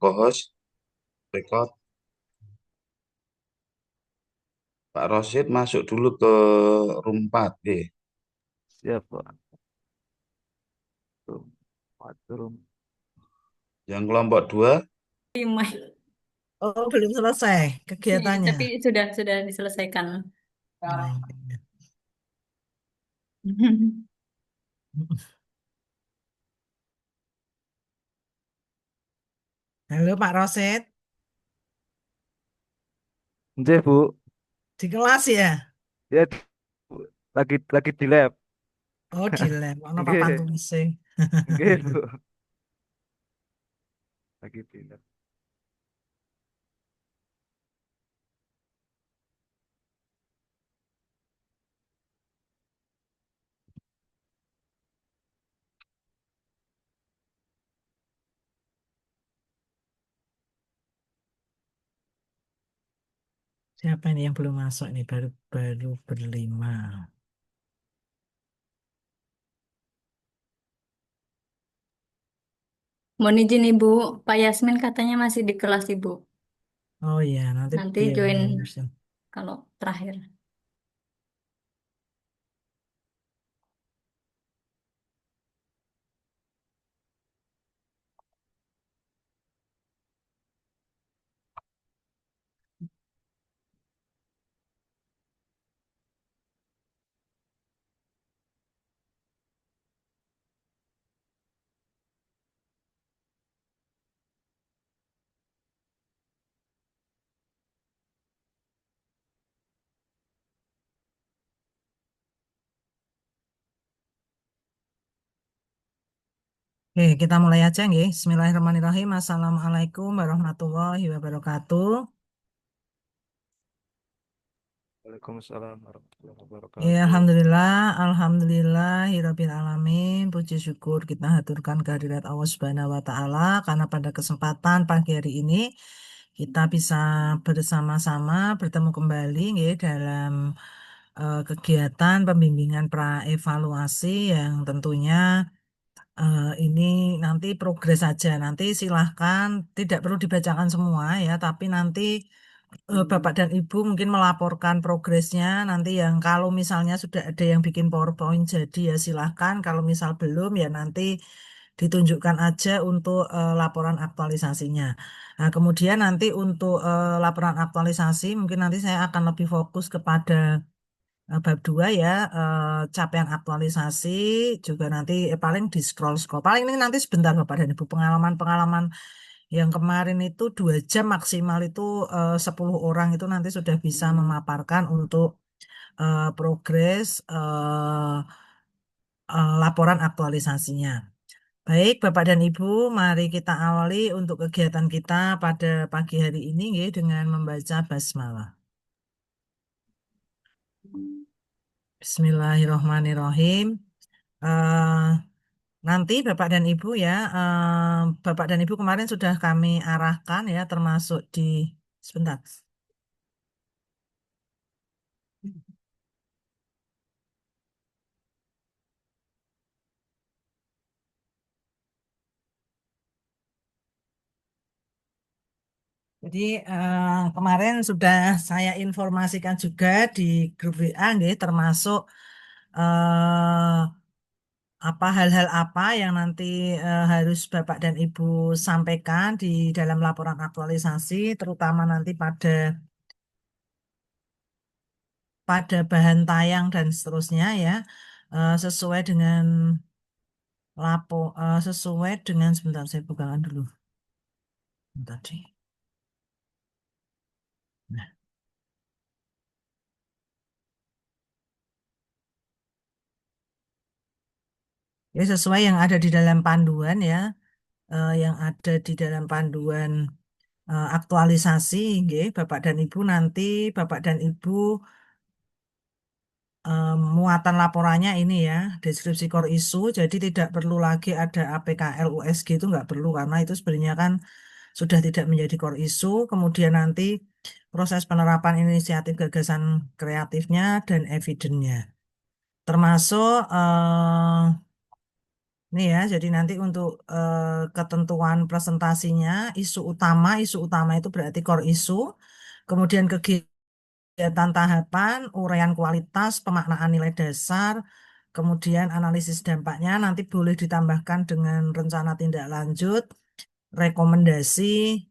co-host, record. Pak Rosid masuk dulu ke room 4. Siap, Pak. Tuh, Waduh. Yang kelompok 2, Lima. Oh, belum selesai Iya, kegiatannya. tapi sudah diselesaikan. Nah, iya. Halo Pak Roset, Nggih, Bu. di kelas ya? Ya, Bu. lagi di lab. Oh, di lab. Ono papan Nggih, tulisnya. nggih, Bu. Lagi di lab. Siapa ini yang belum masuk nih? Baru baru berlima. Mohon izin Ibu, Pak Yasmin katanya masih di kelas Ibu. Oh iya, nanti Nanti biar join ngurusin. kalau terakhir. Oke, kita mulai aja nggih. Bismillahirrahmanirrahim. Assalamualaikum warahmatullahi wabarakatuh. Waalaikumsalam warahmatullahi Ya, wabarakatuh. Alhamdulillah, Alhamdulillahirabbil alamin. Puji syukur kita haturkan kehadirat Allah Subhanahu wa taala karena pada kesempatan pagi hari ini kita bisa bersama-sama bertemu kembali nggih, dalam kegiatan pembimbingan praevaluasi yang tentunya ini nanti progres saja. Nanti silahkan tidak perlu dibacakan semua ya, tapi nanti Bapak dan Ibu mungkin melaporkan progresnya. Nanti yang kalau misalnya sudah ada yang bikin PowerPoint jadi ya silahkan. Kalau misal belum ya nanti ditunjukkan aja untuk laporan aktualisasinya. Nah, kemudian nanti untuk laporan aktualisasi mungkin nanti saya akan lebih fokus kepada bab 2 ya, capaian aktualisasi juga nanti paling di scroll-scroll. Paling ini nanti sebentar Bapak dan Ibu, pengalaman-pengalaman yang kemarin itu 2 jam maksimal itu 10 orang itu nanti sudah bisa memaparkan untuk progres laporan aktualisasinya. Baik, Bapak dan Ibu, mari kita awali untuk kegiatan kita pada pagi hari ini nggih, dengan membaca basmalah. Bismillahirrahmanirrahim. Eh, Nanti Bapak dan Ibu ya, Bapak dan Ibu kemarin sudah kami arahkan ya, termasuk di sebentar. Jadi kemarin sudah saya informasikan juga di grup WA, nggih, termasuk eh, apa hal-hal apa yang nanti harus Bapak dan Ibu sampaikan di dalam laporan aktualisasi, terutama nanti pada bahan tayang dan seterusnya ya, sesuai dengan sesuai dengan sebentar saya bukakan dulu tadi. Nah, ya sesuai yang ada di dalam panduan ya, yang ada di dalam panduan aktualisasi, nggih, Bapak dan Ibu nanti Bapak dan Ibu muatan laporannya ini ya, deskripsi core issue, jadi tidak perlu lagi ada APKL USG, itu nggak perlu karena itu sebenarnya kan sudah tidak menjadi core issue. Kemudian nanti proses penerapan inisiatif gagasan kreatifnya dan evidennya. Termasuk Ini ya, jadi nanti untuk ketentuan presentasinya, isu utama itu berarti core isu, kemudian kegiatan tahapan, uraian kualitas, pemaknaan nilai dasar, kemudian analisis dampaknya nanti boleh ditambahkan dengan rencana tindak lanjut, rekomendasi,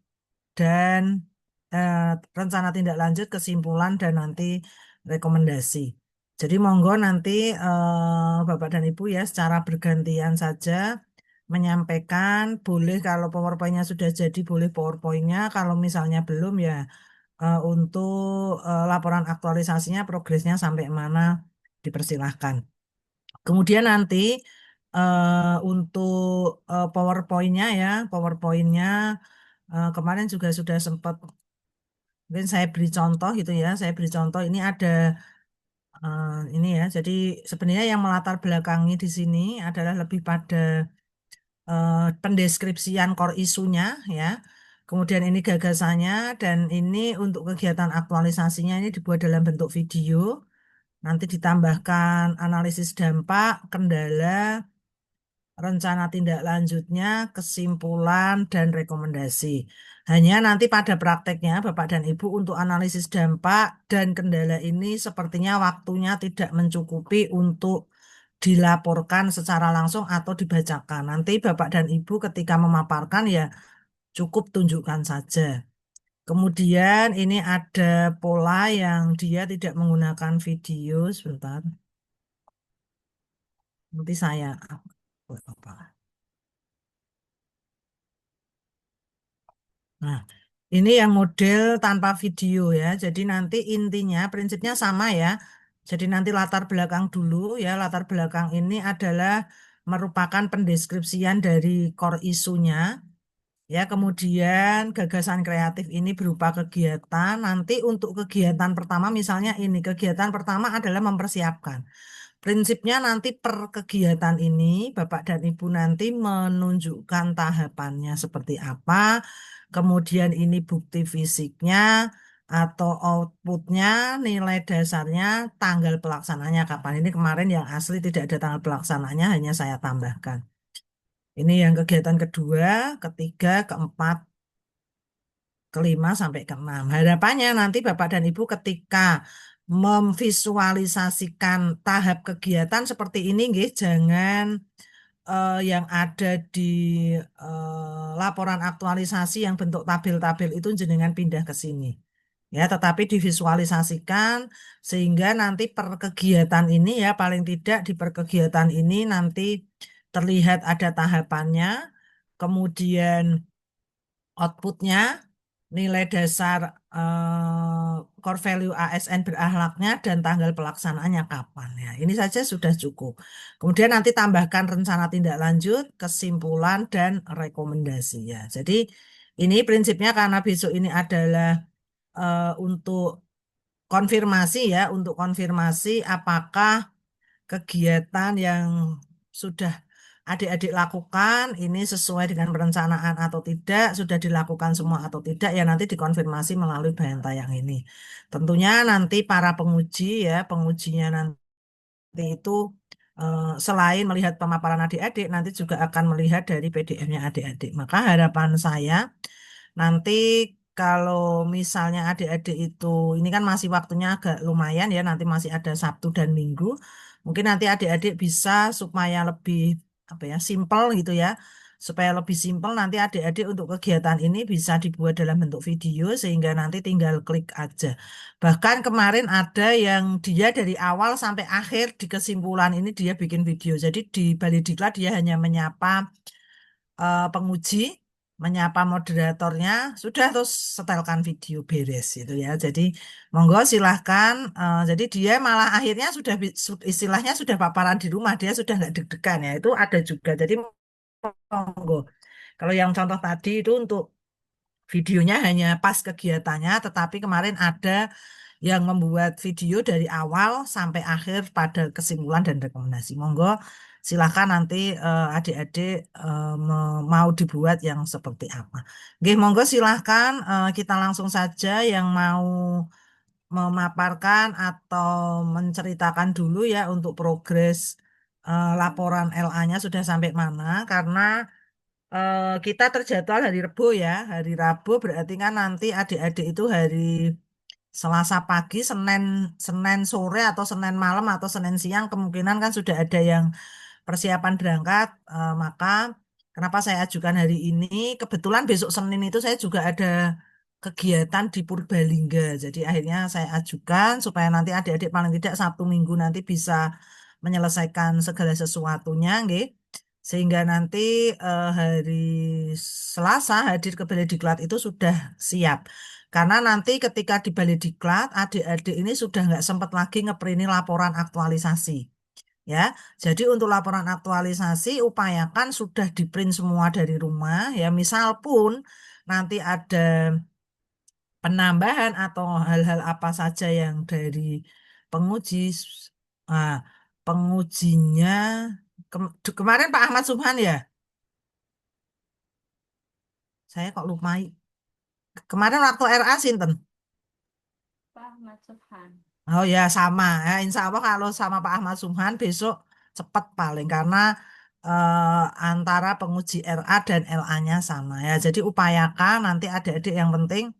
dan eh, rencana tindak lanjut, kesimpulan, dan nanti rekomendasi. Jadi monggo nanti Bapak dan Ibu ya secara bergantian saja menyampaikan, boleh kalau PowerPoint-nya sudah jadi boleh PowerPoint-nya, kalau misalnya belum ya untuk laporan aktualisasinya progresnya sampai mana dipersilahkan. Kemudian nanti untuk PowerPoint-nya ya, PowerPoint-nya kemarin juga sudah sempat, mungkin saya beri contoh gitu ya, saya beri contoh ini ada ini ya, jadi sebenarnya yang melatar belakangi di sini adalah lebih pada pendeskripsian core isunya ya. Kemudian ini gagasannya dan ini untuk kegiatan aktualisasinya ini dibuat dalam bentuk video. Nanti ditambahkan analisis dampak, kendala, rencana tindak lanjutnya, kesimpulan, dan rekomendasi. Hanya nanti pada prakteknya, Bapak dan Ibu, untuk analisis dampak dan kendala ini sepertinya waktunya tidak mencukupi untuk dilaporkan secara langsung atau dibacakan. Nanti Bapak dan Ibu ketika memaparkan ya cukup tunjukkan saja. Kemudian ini ada pola yang dia tidak menggunakan video. Sebentar, nanti saya buat apa. Nah, ini yang model tanpa video ya. Jadi nanti intinya prinsipnya sama ya. Jadi nanti latar belakang dulu ya. Latar belakang ini adalah merupakan pendeskripsian dari core isunya. Ya, kemudian gagasan kreatif ini berupa kegiatan. Nanti untuk kegiatan pertama misalnya ini. Kegiatan pertama adalah mempersiapkan. Prinsipnya nanti per kegiatan ini Bapak dan Ibu nanti menunjukkan tahapannya seperti apa, kemudian ini bukti fisiknya atau outputnya, nilai dasarnya, tanggal pelaksanaannya kapan. Ini kemarin yang asli tidak ada tanggal pelaksanaannya, hanya saya tambahkan. Ini yang kegiatan kedua, ketiga, keempat, kelima sampai keenam. Harapannya nanti Bapak dan Ibu ketika memvisualisasikan tahap kegiatan seperti ini, nggih, jangan yang ada di laporan aktualisasi yang bentuk tabel-tabel itu jenengan pindah ke sini. Ya, tetapi divisualisasikan sehingga nanti per kegiatan ini ya paling tidak di per kegiatan ini nanti terlihat ada tahapannya, kemudian outputnya, nilai dasar core value ASN berakhlaknya dan tanggal pelaksanaannya kapan ya. Ini saja sudah cukup. Kemudian nanti tambahkan rencana tindak lanjut, kesimpulan dan rekomendasi ya. Jadi ini prinsipnya karena besok ini adalah untuk konfirmasi ya, untuk konfirmasi apakah kegiatan yang sudah adik-adik lakukan ini sesuai dengan perencanaan atau tidak, sudah dilakukan semua atau tidak, ya nanti dikonfirmasi melalui bahan tayang ini. Tentunya nanti para penguji ya, pengujinya nanti itu selain melihat pemaparan adik-adik, nanti juga akan melihat dari PDF-nya adik-adik. Maka harapan saya nanti kalau misalnya adik-adik itu, ini kan masih waktunya agak lumayan ya, nanti masih ada Sabtu dan Minggu. Mungkin nanti adik-adik bisa supaya lebih apa ya, simpel gitu ya. Supaya lebih simpel nanti adik-adik untuk kegiatan ini bisa dibuat dalam bentuk video sehingga nanti tinggal klik aja. Bahkan kemarin ada yang dia dari awal sampai akhir di kesimpulan ini dia bikin video. Jadi di Bali Diklat dia hanya menyapa penguji, menyapa moderatornya, sudah terus setelkan video beres itu ya. Jadi monggo silahkan. Jadi dia malah akhirnya sudah istilahnya sudah paparan di rumah, dia sudah nggak deg-degan ya. Itu ada juga. Jadi monggo. Kalau yang contoh tadi itu untuk videonya hanya pas kegiatannya, tetapi kemarin ada yang membuat video dari awal sampai akhir pada kesimpulan dan rekomendasi. Monggo, silakan nanti adik-adik mau dibuat yang seperti apa. Oke, monggo silahkan kita langsung saja yang mau memaparkan atau menceritakan dulu ya untuk progres laporan LA-nya sudah sampai mana karena kita terjadwal hari Rebo ya. Hari Rabu berarti kan nanti adik-adik itu hari Selasa pagi, Senin Senin sore atau Senin malam atau Senin siang kemungkinan kan sudah ada yang persiapan berangkat. Maka kenapa saya ajukan hari ini? Kebetulan besok Senin itu saya juga ada kegiatan di Purbalingga. Jadi akhirnya saya ajukan supaya nanti adik-adik paling tidak Sabtu Minggu nanti bisa menyelesaikan segala sesuatunya, nggih. Sehingga nanti hari Selasa hadir ke Balai Diklat itu sudah siap. Karena nanti ketika di Balai Diklat, adik-adik ini sudah nggak sempat lagi ngeprinti laporan aktualisasi. Ya, jadi untuk laporan aktualisasi upayakan sudah di-print semua dari rumah. Ya, misal pun nanti ada penambahan atau hal-hal apa saja yang dari penguji, ah, pengujinya kemarin Pak Ahmad Subhan ya, saya kok lupa. Kemarin waktu RA Sinten. Pak Ahmad Subhan. Oh ya sama ya, insya Allah kalau sama Pak Ahmad Subhan besok cepat paling karena antara penguji RA dan LA-nya sama ya. Jadi upayakan nanti adik-adik yang penting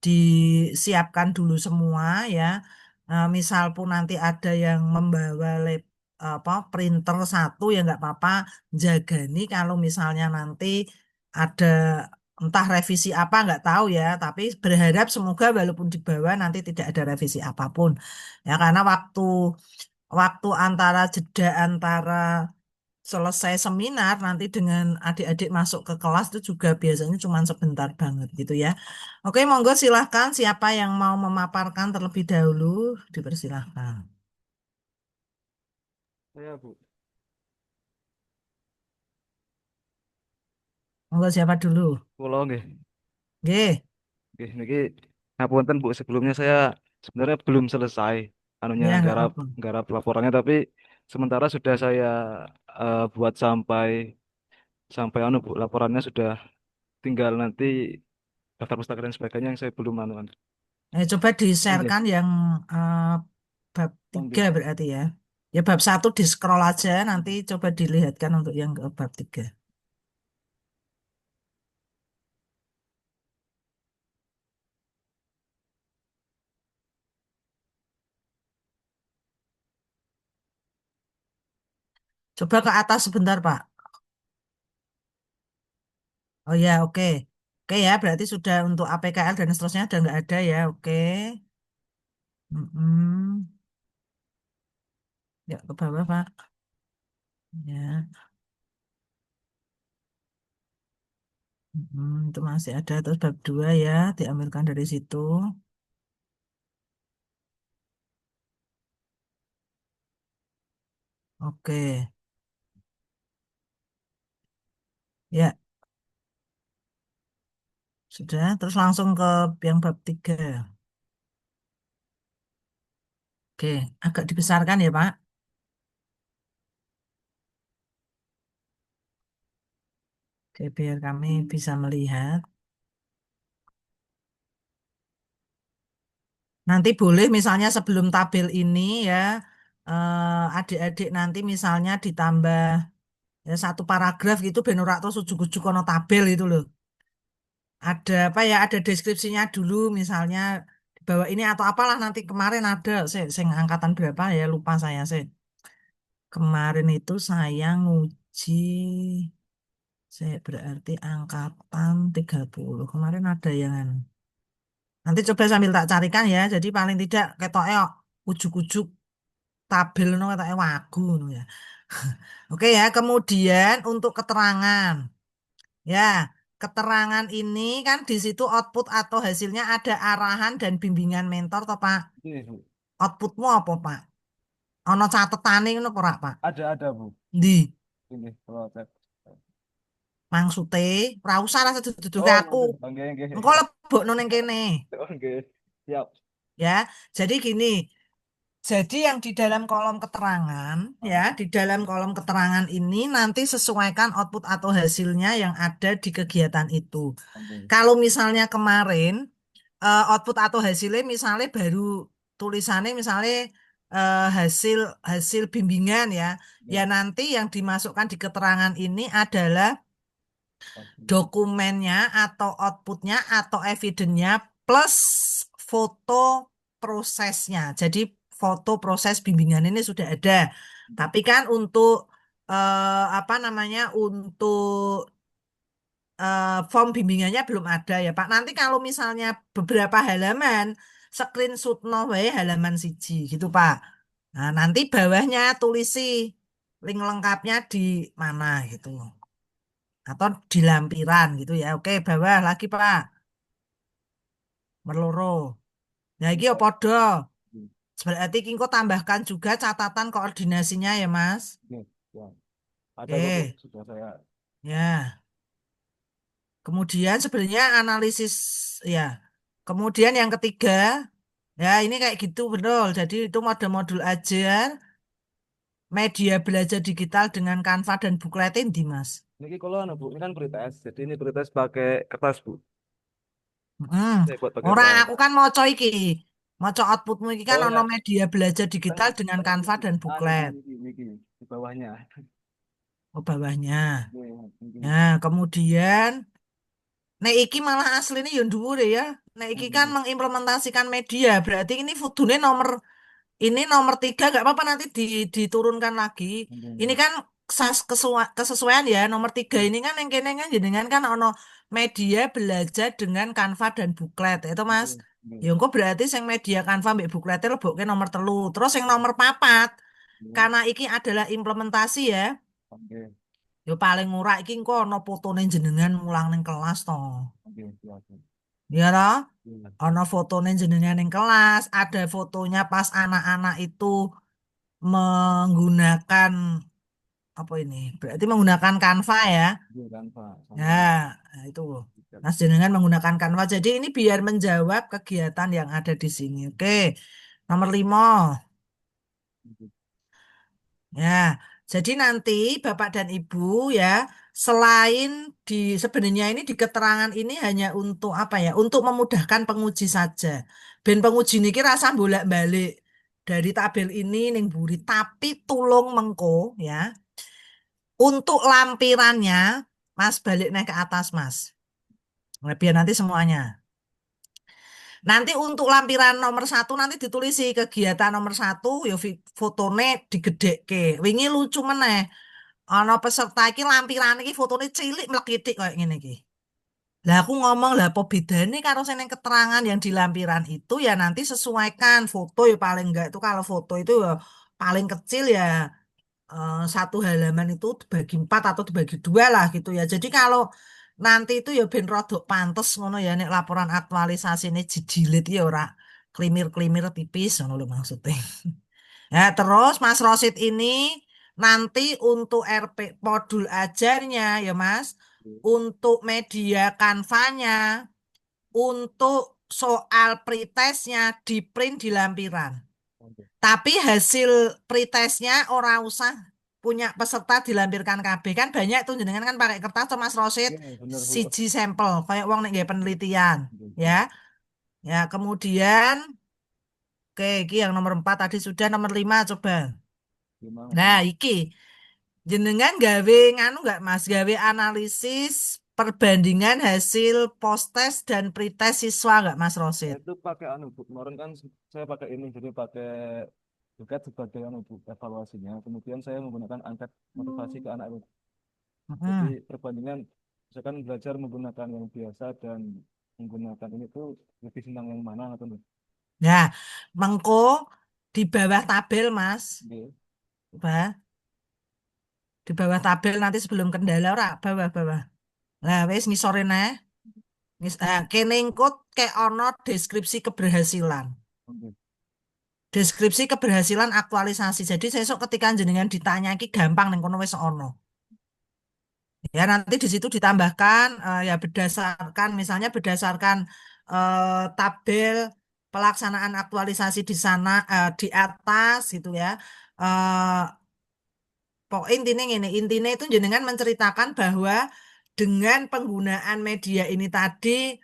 disiapkan dulu semua ya. Misal pun nanti ada yang membawa apa printer satu ya nggak apa-apa. Jaga nih kalau misalnya nanti ada entah revisi apa nggak tahu ya. Tapi berharap semoga walaupun dibawa nanti tidak ada revisi apapun ya karena waktu waktu antara jeda antara selesai seminar nanti dengan adik-adik masuk ke kelas itu juga biasanya cuma sebentar banget gitu ya. Oke, monggo silahkan siapa yang mau memaparkan terlebih dahulu dipersilahkan. Saya Bu. Monggo siapa dulu? Pulau nggih. Nggih, Nggih niki ngapunten Bu, sebelumnya saya sebenarnya belum selesai anunya ya nggak garap apa-apa. garap laporannya, tapi sementara sudah saya buat sampai sampai Bu, laporannya sudah tinggal nanti daftar pustaka dan sebagainya yang saya belum anuan. Coba Oke. di-sharekan yang eh, bab Oke. 3 berarti ya. Ya bab 1 di scroll aja nanti coba dilihatkan untuk yang ke bab 3. Coba ke atas sebentar, Pak. Oh ya, oke. Oke ya, berarti sudah untuk APKL dan seterusnya udah nggak ada ya, oke. Mm-mm. Ya, ke bawah, Pak. Ya, itu masih ada. Terus bab 2 ya, diambilkan dari situ. Oke, ya, sudah. Terus langsung ke yang bab 3. Oke, agak dibesarkan ya, Pak. Oke, biar kami bisa melihat. Nanti boleh misalnya sebelum tabel ini ya, adik-adik nanti misalnya ditambah ya, satu paragraf gitu ben ora terus ujug-ujug ono tabel itu loh. Ada apa ya? Ada deskripsinya dulu misalnya di bawah ini atau apalah nanti kemarin ada saya angkatan berapa ya lupa saya sih. Kemarin itu saya nguji saya berarti angkatan 30. Kemarin ada yang nanti coba sambil tak carikan ya. Jadi paling tidak ketoknya ujuk-ujuk tabel no ketoknya wagu no ya. Oke ya, kemudian untuk keterangan. Ya, keterangan ini kan di situ output atau hasilnya ada arahan dan bimbingan mentor toh Pak. Oke, Bu. Outputmu apa Pak? Ono catetane ngono apa ora, Pak? Ada Bu. Ndi? Ini kalau cek. Maksudnya ora usah lah seduduke Oh, aku. oke, oke. Engko lebokno ning kene. Oke. Siap. Ya. Jadi gini, jadi yang di dalam kolom keterangan ya, di dalam kolom keterangan ini nanti sesuaikan output atau hasilnya yang ada di kegiatan itu. Oke. Kalau misalnya kemarin output atau hasilnya misalnya baru tulisannya misalnya hasil hasil bimbingan ya. Ya nanti yang dimasukkan di keterangan ini adalah dokumennya atau outputnya atau evidennya plus foto prosesnya. Jadi foto proses bimbingan ini sudah ada. Tapi kan untuk apa namanya untuk form bimbingannya belum ada ya Pak. Nanti kalau misalnya beberapa halaman screenshot no wae halaman siji gitu Pak. Nah, nanti bawahnya tulisi link lengkapnya di mana gitu. Atau di lampiran gitu ya. Oke, bawah lagi Pak. Merloro. Nah, iki ya podo. Berarti kingko tambahkan juga catatan koordinasinya ya Mas. Oke, ya. Ada kok Bu, Oke, sudah saya. ya. Kemudian sebenarnya analisis ya. Kemudian yang ketiga, ya ini kayak gitu betul. Jadi itu modul-modul ajar media belajar digital dengan Canva dan Bookletin di Mas. Ini kalau Bu, ini kan pretest. Jadi ini pretest pakai kertas Bu. Hmm. Saya buat pakai Ora kertas. aku kan maca iki. Maca outputmu iki kan Oh ono ya, media belajar kan digital dengan Canva dan niki, Booklet. niki, di bawahnya. Oh, bawahnya. Niki. Nah, kemudian nek iki malah aslinya ya dhuwur ya. Nek iki kan mengimplementasikan media, berarti ini fotonya ini nomor 3 nggak apa-apa nanti diturunkan lagi. Ini kan kesesuaian ya. Nomor 3 ini kan yang kene kan jenengan kan ono media belajar dengan Canva dan Booklet. Itu Mas. Ya engko berarti yang media Canva mbek Booklet lebokke nomor 3. Terus yang nomor 4 karena iki adalah implementasi ya. Oke, Ya paling murah iki engko ono fotone jenengan mulang ning kelas to. oke, silakan. Ya toh? Iya. Ono fotone jenengan ning kelas, ada fotonya pas anak-anak itu menggunakan apa ini? Berarti menggunakan Canva ya. Iya kan Pak, Ya, sama nah itu. Mas jenengan menggunakan Canva. Jadi ini biar menjawab kegiatan yang ada di sini. Oke. Nomor 5. Ya. Jadi nanti Bapak dan Ibu ya, selain di sebenarnya ini di keterangan ini hanya untuk apa ya? Untuk memudahkan penguji saja. Ben penguji niki rasa bolak-balik dari tabel ini ning buri, tapi tulung mengko ya. Untuk lampirannya, Mas balik naik ke atas, Mas. Nah, biar nanti semuanya. Nanti untuk lampiran nomor 1 nanti ditulis sih kegiatan nomor 1, ya fotone digedhekke. Wingi lucu meneh. Ana peserta iki lampiran iki fotone cilik mlekitik kayak ngene iki. Lah aku ngomong lah apa bedane karo sing ning keterangan yang di lampiran itu ya nanti sesuaikan foto ya paling enggak itu kalau foto itu ya paling kecil ya satu halaman itu dibagi 4 atau dibagi 2 lah gitu ya. Jadi kalau nanti itu ya ben rodok pantes ngono ya nek laporan aktualisasi ini jijilid ya ora klimir-klimir tipis ngono lho maksudnya. Ya terus Mas Rosid ini nanti untuk RP modul ajarnya ya Mas, untuk media kanvanya, untuk soal pretestnya di print di lampiran. Tapi hasil pretestnya ora usah punya peserta dilampirkan KB kan banyak tuh jenengan kan pakai kertas tuh Mas Rosid Iya, bener Bu. siji sampel kayak wong nek nggih penelitian Oke, ya. Ya kemudian oke iki yang nomor 4 tadi sudah nomor 5 coba. gimana Nah Bu? iki jenengan gawe nganu nggak Mas gawe analisis perbandingan hasil post-test dan pretest siswa nggak Mas Saya Rosid? itu pakai anu Bu. Kemarin kan saya pakai ini, jadi pakai buket sebagai anu Bu, evaluasinya. Kemudian saya menggunakan angket motivasi ke anak itu. Jadi Mm-mm. perbandingan, misalkan belajar menggunakan yang biasa dan menggunakan ini tuh lebih senang yang mana atau enggak? Ya, mengko di bawah tabel Mas, Oke. Pak. Di bawah tabel nanti sebelum kendala ora bawah-bawah. Lah wis ngisore neh. Kene engko kayak ono deskripsi keberhasilan. Oke. Deskripsi keberhasilan aktualisasi. Jadi sesuk ketika jenengan ditanya iki gampang ning kono wis ono. Ya nanti di situ ditambahkan ya berdasarkan misalnya berdasarkan tabel pelaksanaan aktualisasi di sana di atas gitu ya. Eh Pokok intinya itu jenengan menceritakan bahwa dengan penggunaan media ini tadi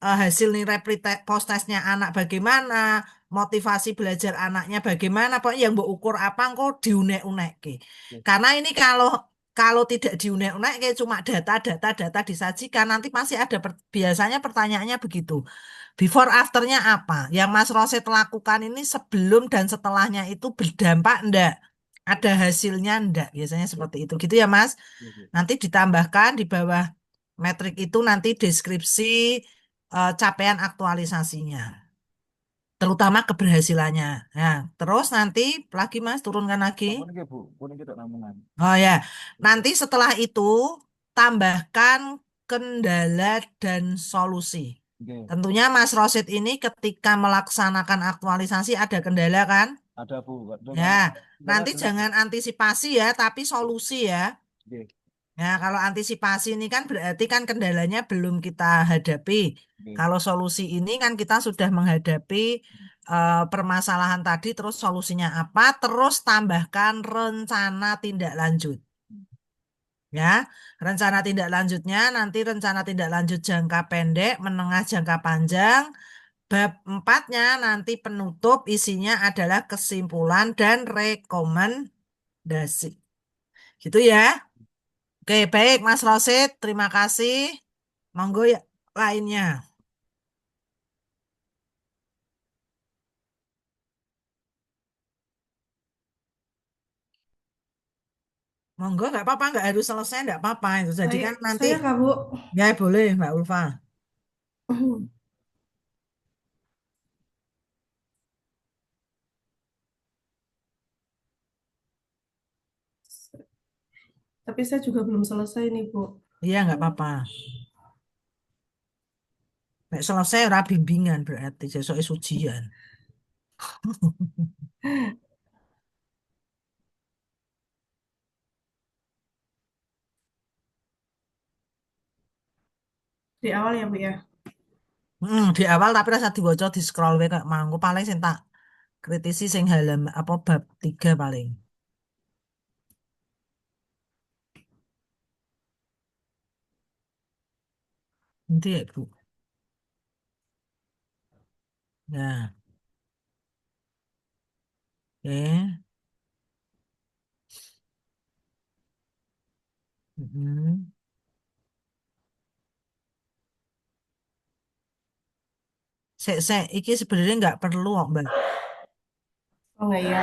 hasil nilai post testnya anak bagaimana, motivasi belajar anaknya bagaimana, pokoknya yang mbok ukur apa engko diunek-unekke. Karena ini kalau kalau tidak diunek-unekke cuma data disajikan nanti pasti ada biasanya pertanyaannya begitu. Before afternya apa? Yang Mas Roset lakukan ini sebelum dan setelahnya itu berdampak enggak? Ada hasilnya enggak? Biasanya seperti itu. Gitu ya, Mas. Nanti ditambahkan di bawah metrik itu nanti deskripsi capaian aktualisasinya, terutama keberhasilannya. Nah, terus nanti lagi Mas turunkan lagi. Kuning kita namungan. Oh ya, nanti setelah itu tambahkan kendala dan solusi. Oke, Tentunya Mas Rosid ini ketika melaksanakan aktualisasi ada kendala kan? ada Bu. Ya, nanti Kendala. jangan antisipasi ya, tapi solusi ya. Oke, Ya, kalau antisipasi ini kan berarti kan kendalanya belum kita hadapi. oke. Kalau solusi ini kan kita sudah menghadapi permasalahan tadi, terus solusinya apa, terus tambahkan rencana tindak lanjut. Ya, rencana tindak lanjutnya nanti rencana tindak lanjut jangka pendek, menengah, jangka panjang. Bab empatnya nanti penutup isinya adalah kesimpulan dan rekomendasi. Gitu ya. Oke, baik Mas Rosid, terima kasih. Monggo ya lainnya. Monggo nggak apa-apa, nggak harus selesai, nggak apa-apa itu. Jadi kan nanti Saya Kak Bu. ya boleh Mbak Ulfa. Tapi saya juga belum selesai nih Bu. Iya nggak apa-apa. Nggak selesai ora bimbingan berarti besok ujian. Di awal ya Bu ya. Di awal tapi rasa diwaca di scroll wae kok mangko paling sing tak kritisi sing halaman apa bab 3 paling. Nanti ya Bu. Ya, oke. Mm-mm. Sek, iki sebenarnya nggak perlu kok, Mbak. Oh enggak ya.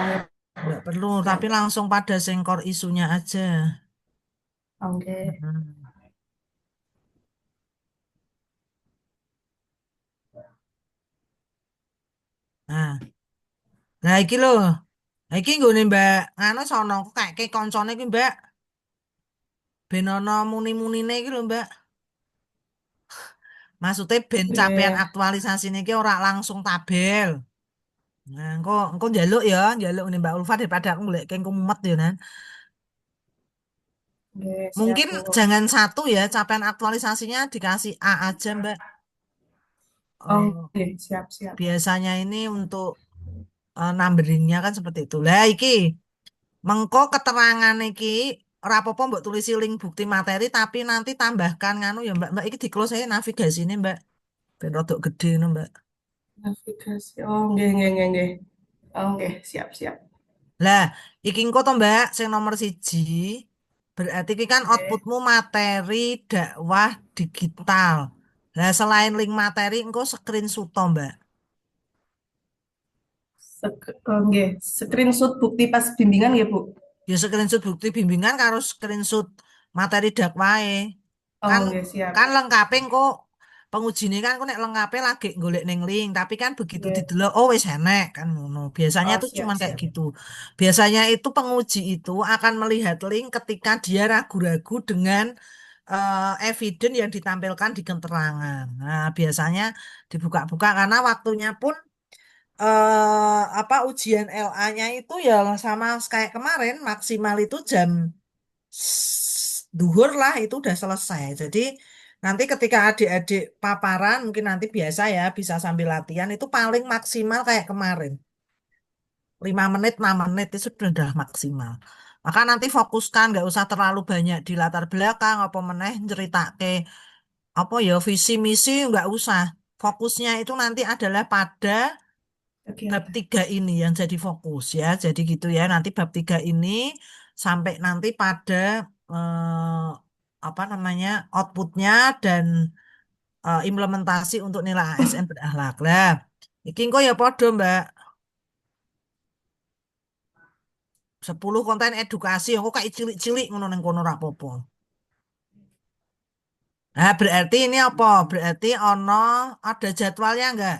Nggak perlu, tapi Siap. langsung pada sengkor isunya aja. Oke. Mm. Nah, nah iki lho. Iki nggone Mbak, anu sono kayak koncone iki Mbak. Ben ana muni-munine iki lho Mbak. Maksudnya ben capaian Oke. aktualisasi niki ora langsung tabel. Nah, engko njaluk nih Mbak Ulfa daripada aku golek engko mumet ya nan. Oke, siap Mungkin Bu. jangan satu ya, capaian aktualisasinya dikasih A aja Mbak. Oh, Oke, siap. biasanya ini untuk numberingnya kan seperti itu. Lah iki mengko keterangan iki ora apa-apa mbok tulisi link bukti materi tapi nanti tambahkan nganu ya Mbak. Mbak iki di close aja navigasi ini Mbak. Ben rodok gede no Mbak. Navigasi. Oh, nggih. Oke, siap. Lah, iki engko to Mbak sing nomor siji. Berarti iki kan Oke. outputmu materi dakwah digital. Lah selain link materi engko screenshot to Mbak. Nggih, screenshot bukti pas bimbingan ya Bu. Ya screenshot bukti bimbingan karo screenshot materi dakwahe. Oh, Kan nggih, siap. kan lengkape kok pengujine kan kok nek lengkape lagi golek ning link, tapi kan begitu Nggih. didelok oh wis enek kan ngono. Biasanya Oh, tuh cuman kayak siap. gitu. Biasanya itu penguji itu akan melihat link ketika dia ragu-ragu dengan evidence yang ditampilkan di keterangan. Nah, biasanya dibuka-buka karena waktunya pun apa ujian LA-nya itu ya sama kayak kemarin maksimal itu jam duhur lah itu udah selesai. Jadi nanti ketika adik-adik paparan mungkin nanti biasa ya bisa sambil latihan itu paling maksimal kayak kemarin. 5 menit, 6 menit itu sudah maksimal. Maka nanti fokuskan nggak usah terlalu banyak di latar belakang apa meneh ceritake apa ya visi misi nggak usah. Fokusnya itu nanti adalah pada bab kegiatan. 3 ini yang jadi fokus ya. Jadi gitu ya. Nanti bab 3 ini sampai nanti pada apa namanya outputnya dan implementasi untuk nilai ASN berakhlak. Lah, iki engko ya podo, Mbak. 10 konten edukasi engko kayak cilik-cilik ngono ning kono ra apa-apa. Nah, berarti ini apa? Berarti ada jadwalnya enggak?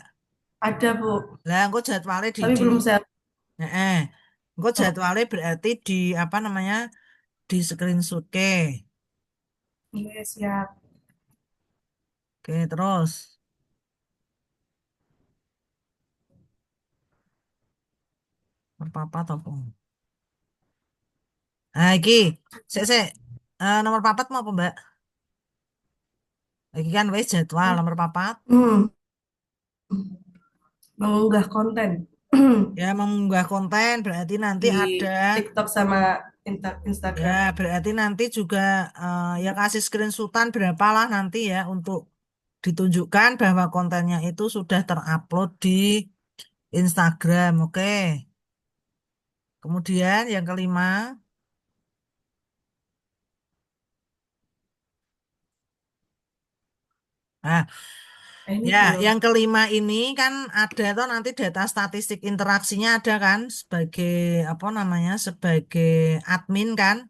Ada, Bu. Lah, engko jadwalnya Tapi belum saya. Heeh. Engko Oh, jadwalnya berarti di apa namanya? Di screenshot ke. iya, siap. Oke, terus apa apa. Nah, iki sik nomor papat mau apa, Mbak? Iki kan wis jadwal nomor papat. Hmm, mengunggah konten Ya, mengunggah konten berarti nanti di ada TikTok sama ya, Instagram. berarti nanti juga ya kasih screenshotan berapa lah nanti ya untuk ditunjukkan bahwa kontennya itu sudah terupload di Instagram. Oke. Kemudian yang kelima, nah Eh, ini ya, belum. yang kelima ini kan ada tuh nanti data statistik interaksinya ada kan sebagai apa namanya sebagai admin kan.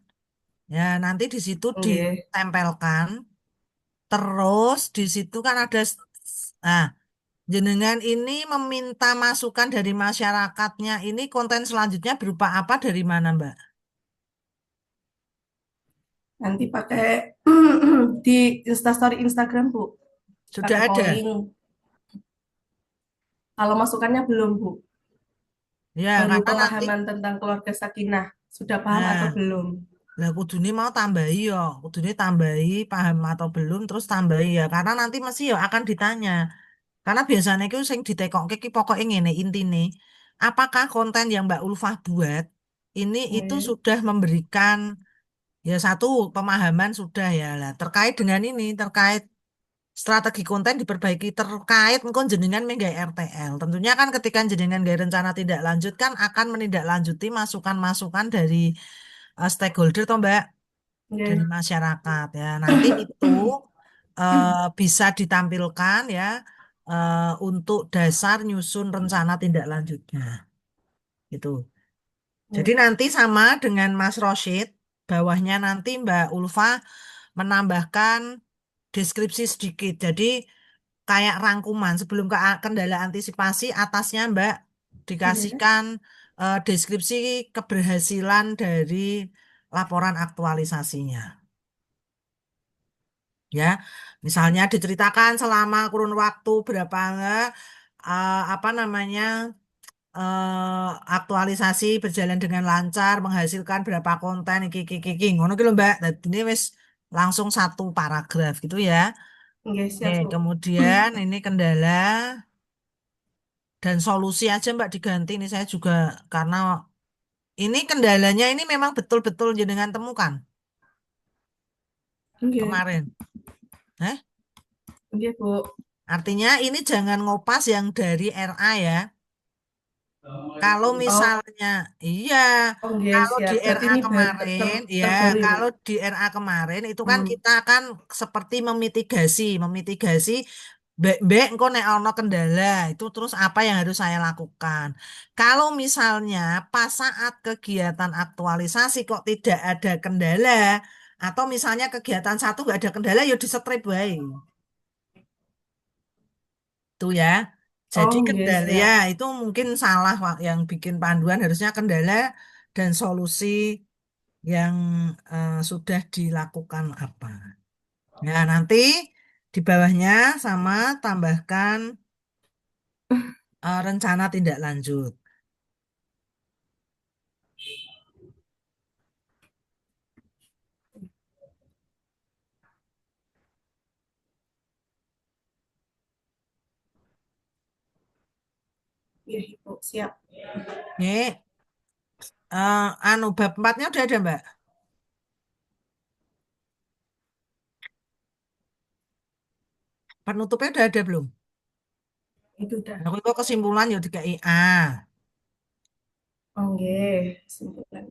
Ya, nanti di situ Oke. ditempelkan. Terus di situ kan ada nah, jenengan ini meminta masukan dari masyarakatnya ini konten selanjutnya berupa apa dari mana, Mbak? Nanti pakai di Instastory Instagram, Bu. Sudah Pakai ada. polling. Kalau masukannya belum, Bu. Ya, Baru karena nanti pemahaman tentang keluarga sakinah. Sudah paham atau nah, belum? lah kudune mau tambahi ya, kudune tambahi paham atau belum terus tambahi ya karena nanti mesti ya akan ditanya. Karena biasanya itu sing ditekokke ki pokoke ngene intine. Apakah konten yang Mbak Ulfah buat ini itu Oke. sudah memberikan ya satu pemahaman sudah ya lah terkait dengan ini terkait strategi konten diperbaiki terkait engko jenengan menggawe RTL. Tentunya kan ketika jenengan gawe rencana tidak lanjut kan akan menindaklanjuti masukan-masukan dari stakeholder toh Mbak dari Oke. masyarakat ya. Nanti itu eh, bisa ditampilkan ya untuk dasar nyusun rencana tindak lanjutnya. Itu. Jadi Oke. nanti sama dengan Mas Roshid, bawahnya nanti Mbak Ulfa menambahkan deskripsi sedikit. Jadi kayak rangkuman sebelum ke kendala antisipasi atasnya Mbak Oke. dikasihkan deskripsi keberhasilan dari laporan aktualisasinya. Ya, misalnya diceritakan selama kurun waktu berapa apa namanya aktualisasi berjalan dengan lancar, menghasilkan berapa konten iki ngono ki lho Mbak. Dadi ini wis langsung satu paragraf gitu ya. Oke, Oke, siap, Bu. kemudian ini kendala dan solusi aja Mbak diganti nih saya juga karena ini kendalanya ini memang betul-betul jenengan temukan Oke. kemarin. Eh? Oke, Bu. Artinya ini jangan ngopas yang dari RA ya. Kalau Oh, misalnya, iya, oke, kalau di siap. Berarti RA ini kemarin, ya, terbaru ya, Bu? kalau di RA kemarin itu kan Hmm. kita kan seperti memitigasi, mbek engko nek ana kendala, itu terus apa yang harus saya lakukan. Kalau misalnya pas saat kegiatan aktualisasi kok tidak ada kendala, atau misalnya kegiatan satu nggak ada kendala, ya di strip wae. Itu ya. Jadi Oh, oke, kendala ya siap. itu mungkin salah yang bikin panduan harusnya kendala dan solusi yang sudah dilakukan apa. Nah, nanti di bawahnya sama tambahkan rencana tindak lanjut. Iya, Bu. Siap. Nih, anu bab 4-nya udah ada, Mbak. Penutupnya udah ada belum? Itu udah. Aku kok kesimpulan ya dikai A. Oke, simpulan.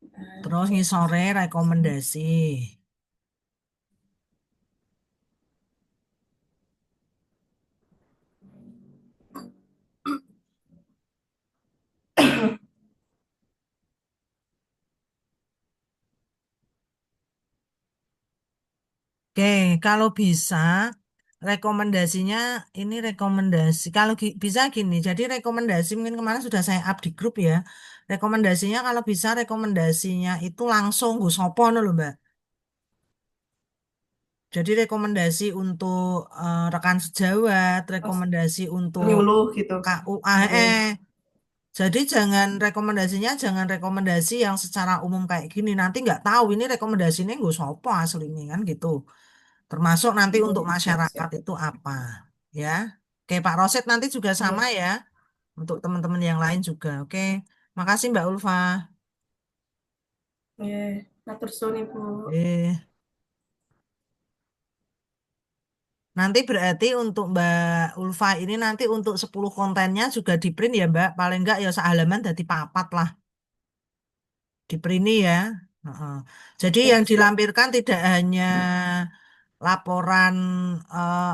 Terus ngisore rekomendasi. Oke, kalau bisa rekomendasinya ini rekomendasi. Kalau bisa gini, jadi rekomendasi mungkin kemarin sudah saya up di grup ya. Rekomendasinya kalau bisa rekomendasinya itu langsung Gus Sopo lho Mbak. Jadi rekomendasi untuk rekan sejawat, Pas rekomendasi untuk nyuluh gitu. Oke. KUAE. Jadi jangan rekomendasinya jangan rekomendasi yang secara umum kayak gini. Nanti nggak tahu ini rekomendasinya Gus Sopo aslinya kan gitu. Termasuk nanti untuk Oke, masyarakat siap-siap. itu apa, ya. Oke, Pak Roset nanti juga sama Oke, ya, untuk teman-teman yang lain juga. Oke, makasih Mbak Ulfa. oke. Matur suwun Ibu. Nanti berarti untuk Mbak Ulfa ini nanti untuk 10 kontennya juga di print ya Mbak. Paling enggak ya sehalaman dari papat lah di print ya. Heeh. Jadi Oke, yang siap. dilampirkan tidak hanya laporan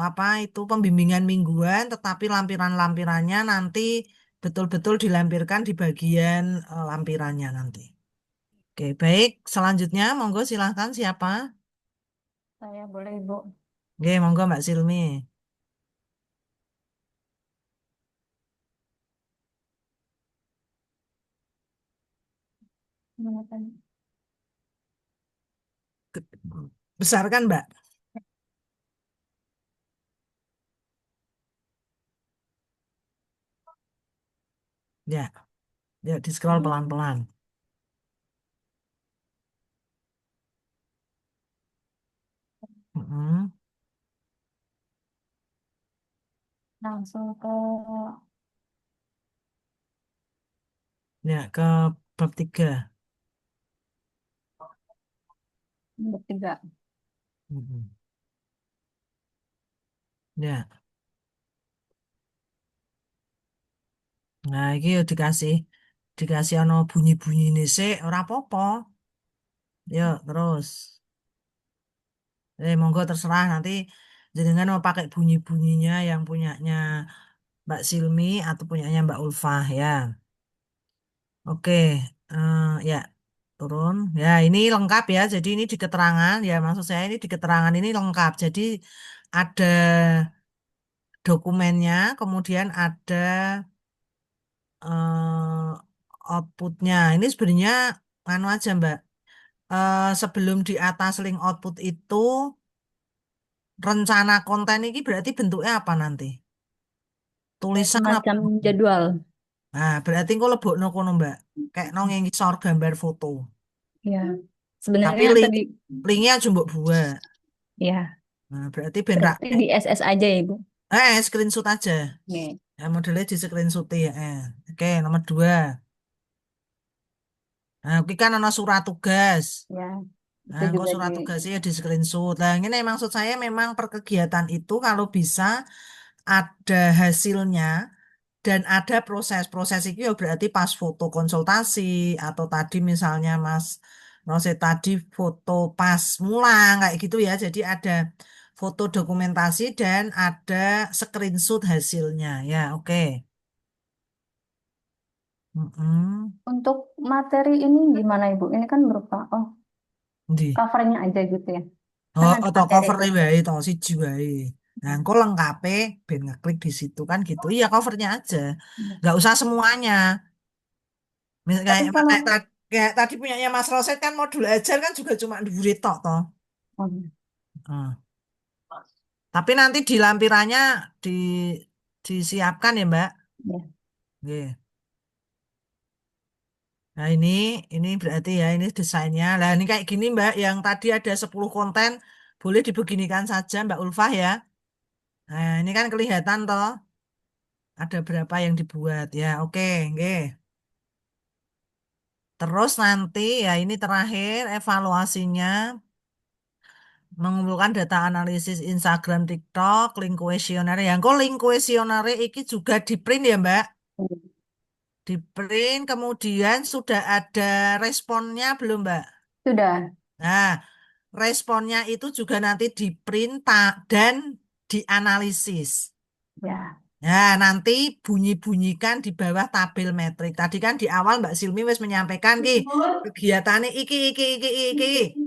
apa itu pembimbingan mingguan, tetapi lampiran-lampirannya nanti betul-betul dilampirkan di bagian lampirannya nanti. Oke, baik. Selanjutnya, monggo silahkan siapa? Saya boleh, Ibu. Oke, monggo Mbak Silmi. Gimana tadi? Besar kan Mbak? Ya, ya di scroll pelan-pelan. Mm-mm. Langsung ke Ya, ke bab 3. nomor 3. Mm-mm. Ya, nah ini ya dikasih ono bunyi-bunyi nih sih, ora apa-apa. Yuk, terus. Monggo terserah nanti jenengan mau pakai bunyi-bunyinya yang punyanya Mbak Silmi atau punyanya Mbak Ulfah ya. Oke, ya turun. Ya ini lengkap ya. Jadi ini di keterangan ya maksud saya ini di keterangan ini lengkap. Jadi ada dokumennya, kemudian ada eh, outputnya. Ini sebenarnya anu aja Mbak. Sebelum di atas link output itu rencana konten ini berarti bentuknya apa nanti? Kayak Tulisan apa? semacam jadwal. Nah, berarti engko lebokno kono, Mbak. Kayak nong yang ngisor gambar foto. Ya, Tapi sebenarnya tadi linknya aja mbok buat. ya, Nah, berarti ben berarti di SS aja ya, Ibu. screenshot aja. Oke. Ya, modelnya di screenshot ya. Oke, nomor 2. Nah, oke kan ada surat tugas. Ya, Nah, itu engko juga di surat tugasnya ya di screenshot. Nah, ini maksud saya memang per kegiatan itu kalau bisa ada hasilnya dan ada proses-proses itu ya berarti pas foto konsultasi atau tadi misalnya Mas Rose tadi foto pas mulang kayak gitu ya. Jadi ada foto dokumentasi dan ada screenshot hasilnya. Ya, oke. Mm-mm. untuk materi ini gimana, Ibu? Ini kan berupa Ndi? covernya aja gitu ya. Kan Oh, ada atau materi cover tuh. wae to siji wae. Nah, engko lengkape ben ngeklik di situ kan gitu. Iya, covernya aja. Ya. Nggak usah semuanya. Misal Tapi kalau kayak tadi punyanya Mas Roset kan modul ajar kan juga cuma dhuwure tok toh. oh, Hmm. Tapi nanti di lampirannya di disiapkan ya, Mbak. ya. Nggih. Nah, ini berarti ya ini desainnya. Lah, ini kayak gini, Mbak, yang tadi ada 10 konten boleh dibeginikan saja, Mbak Ulfah ya. Nah, ini kan kelihatan toh ada berapa yang dibuat. Ya, oke, nggih. Terus nanti ya ini terakhir evaluasinya. mengumpulkan data analisis Instagram, TikTok, link kuesioner. Yang kok link kuesioner iki juga di print ya, Mbak? Di print, kemudian sudah ada responnya belum, Mbak? Sudah. Nah, responnya itu juga nanti di print dan dianalisis. Ya. Nah, nanti bunyi-bunyikan di bawah tabel metrik. Tadi kan di awal Mbak Silmi wis menyampaikan ki kegiatannya iki.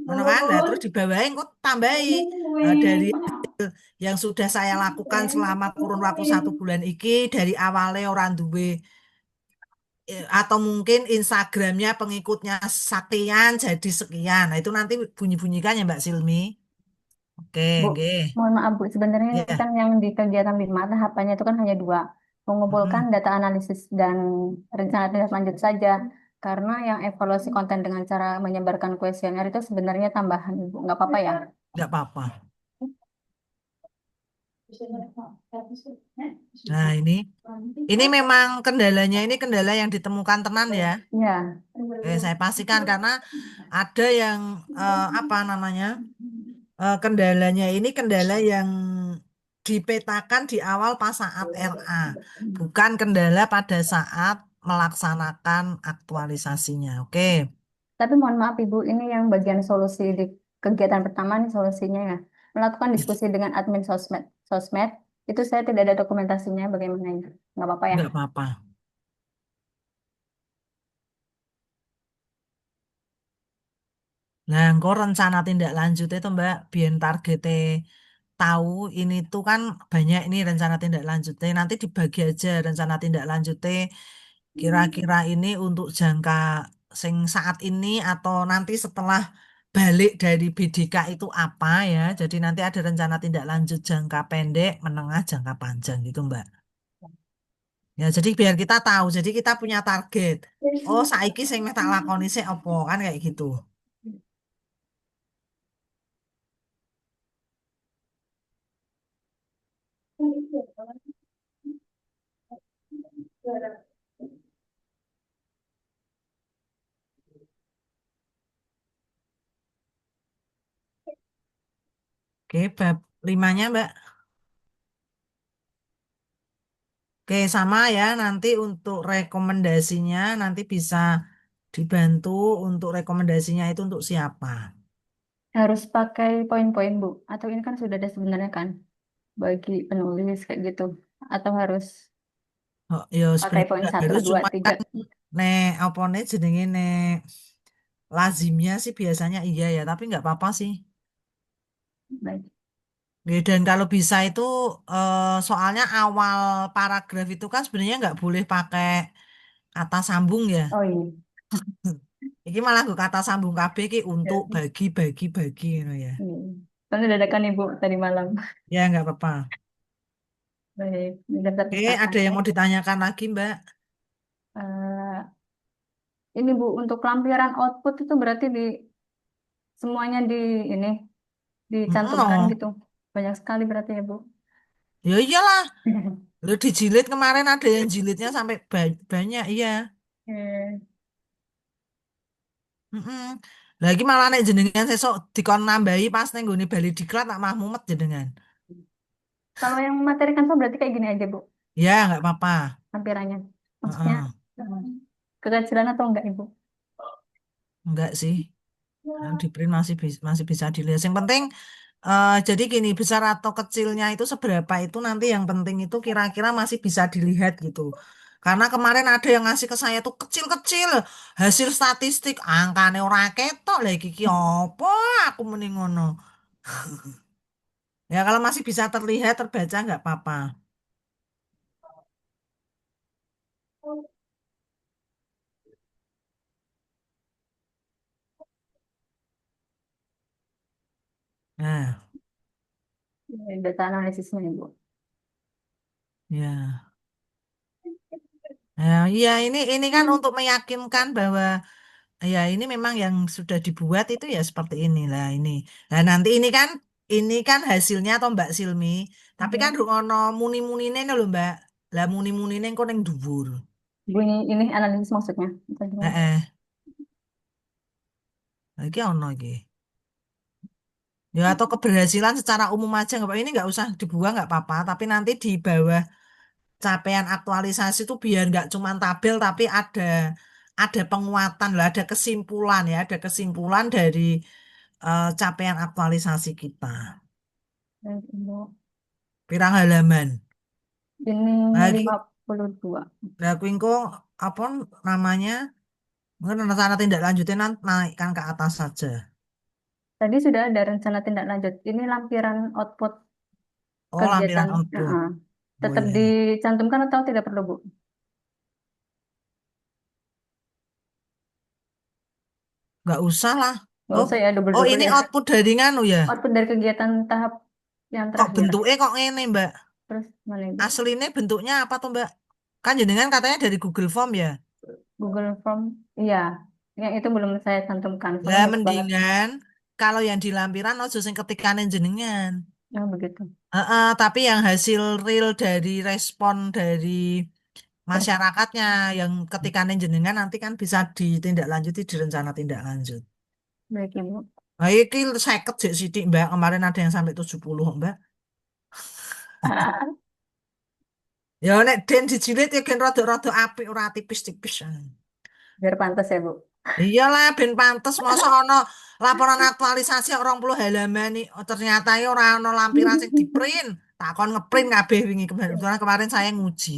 Ngono kan? Nah, terus di bawahnya kok tambahi dari yang sudah saya lakukan selama kurun waktu 1 bulan iki dari awalnya orang duwe atau mungkin Instagramnya pengikutnya sekian jadi sekian. Nah, itu nanti bunyi-bunyikan ya Mbak Silmi. Oke, Bu, oke. mohon maaf Bu, sebenarnya ini Ya. kan yang di kegiatan 5 tahapannya itu kan hanya dua, mengumpulkan Mm-mm. data analisis dan rencana tindak lanjut saja. Karena yang evaluasi konten dengan cara menyebarkan kuesioner itu sebenarnya tambahan Ibu, nggak apa-apa ya? Nggak apa-apa. Nah, ini memang kendalanya ini kendala yang ditemukan tenan ya. Ya, Saya pastikan karena ada yang apa namanya kendalanya ini kendala yang dipetakan di awal pas saat RA, bukan kendala pada saat melaksanakan aktualisasinya. Oke. tapi mohon maaf Ibu, ini yang bagian solusi di kegiatan pertama nih solusinya ya. Melakukan diskusi dengan admin sosmed, itu saya tidak ada dokumentasinya bagaimana ya? Nggak apa-apa ya? Nggak apa-apa. Nah, engkau rencana tindak lanjut itu Mbak, biar targetnya tahu ini tuh kan banyak ini rencana tindak lanjutnya. Nanti dibagi aja rencana tindak lanjutnya kira-kira ini untuk jangka sing saat ini atau nanti setelah balik dari BDK itu apa ya. Jadi nanti ada rencana tindak lanjut jangka pendek, menengah, jangka panjang gitu Mbak. Ya, jadi biar kita tahu, jadi kita punya target. Oh, saiki sing meh tak lakoni sik apa kan kayak gitu. Oke, bab 5-nya Mbak. Oke, sama ya. Nanti untuk rekomendasinya nanti bisa dibantu untuk rekomendasinya itu untuk siapa? Harus pakai poin-poin Bu, atau ini kan sudah ada sebenarnya kan bagi penulis kayak gitu, atau harus Oh, ya pakai sebenarnya poin nggak satu, harus dua, cuma tiga. kan nek apa nih jenenge nek lazimnya sih biasanya iya ya, tapi nggak apa-apa sih. Baik. Ya, dan kalau bisa itu soalnya awal paragraf itu kan sebenarnya nggak boleh pakai kata sambung ya. Oh iya. Ini malah gue kata sambung KB ki Ya. untuk bagi gitu ya. Iya. Soalnya dadakan Ibu tadi malam. Ya nggak apa-apa. Baik, di daftar Oke, pustaka ada yang saya. mau ditanyakan lagi, Mbak? Eh, ini Bu, untuk lampiran output itu berarti di semuanya di ini dicantumkan No, gitu. Banyak sekali berarti ya Bu. ya iyalah. Lu dijilid kemarin ada yang jilidnya sampai banyak, iya. Eh, Mm-mm. Lagi malah nek jenengan sesok dikon nambahi pas neng gone bali diklat tak mah mumet jenengan. Kalau yang materi kantor berarti kayak gini aja Bu, Ya nggak apa-apa. lampirannya. Maksudnya Heeh. kekecilan atau enggak Ibu? Enggak sih. Yang di print masih bisa dilihat. Yang penting jadi gini besar atau kecilnya itu seberapa itu nanti yang penting itu kira-kira masih bisa dilihat gitu. Karena kemarin ada yang ngasih ke saya tuh kecil-kecil hasil statistik angkane ora ketok lagi ki apa aku mending ngono. Ya kalau masih bisa terlihat terbaca nggak apa-apa. Nah, Data analisisnya Ibu. ya. Nah, iya ini kan untuk meyakinkan bahwa ya ini memang yang sudah dibuat itu ya seperti inilah ini. Nah nanti ini kan hasilnya atau Mbak Silmi. Tapi kan ono muni-munine lho Mbak. Lah muni-munine kok ning dhuwur. Bunyi ini analisis maksudnya. Atau gimana? Heeh. Iki ono iki. Ya atau keberhasilan secara umum aja nggak apa ini nggak usah dibuang nggak apa-apa. Tapi nanti di bawah capaian aktualisasi itu biar nggak cuma tabel tapi ada penguatan lah, ada kesimpulan ya, ada kesimpulan dari capaian aktualisasi kita. Baik, Ibu. Pirang halaman. Ini Lagi 52. lagi engko apa namanya? Mungkin rencana tindak lanjutnya naikkan ke atas saja. Tadi sudah ada rencana tindak lanjut. Ini lampiran output Oh, lampiran kegiatan. output. Oh Tetap ya, dicantumkan atau tidak perlu, Bu? nggak usah lah. Nggak Oh, usah ya, oh double-double ini ya. output dari nganu ya. Output dari kegiatan tahap yang Kok terakhir. bentuknya kok ngene, Mbak? Terus mana, Ibu? Aslinya bentuknya apa tuh, Mbak? Kan jenengan katanya dari Google Form ya. Google Form. Iya, yang itu belum saya cantumkan. Soalnya Lah banyak banget. mendingan kalau yang di lampiran ojo sing ketikanin jenengan. Nah, begitu. Tapi yang hasil real dari respon dari Terus, masyarakatnya yang ketikanin jenengan nanti kan bisa ditindaklanjuti di rencana tindak lanjut. baik, Ibu. Nah, iki 50 sik sithik, Mbak. Kemarin ada yang sampai 70, Mbak. Ya nek den dijilid ya gen rada-rada apik ora tipis-tipis. Biar pantas ya, Bu. Iyalah ben pantes masa ana laporan aktualisasi 20 halaman nih. Oh, ternyata ya ora ana lampiran sing di-print. Takon ngeprint kabeh wingi kebetulan kemarin saya nguji.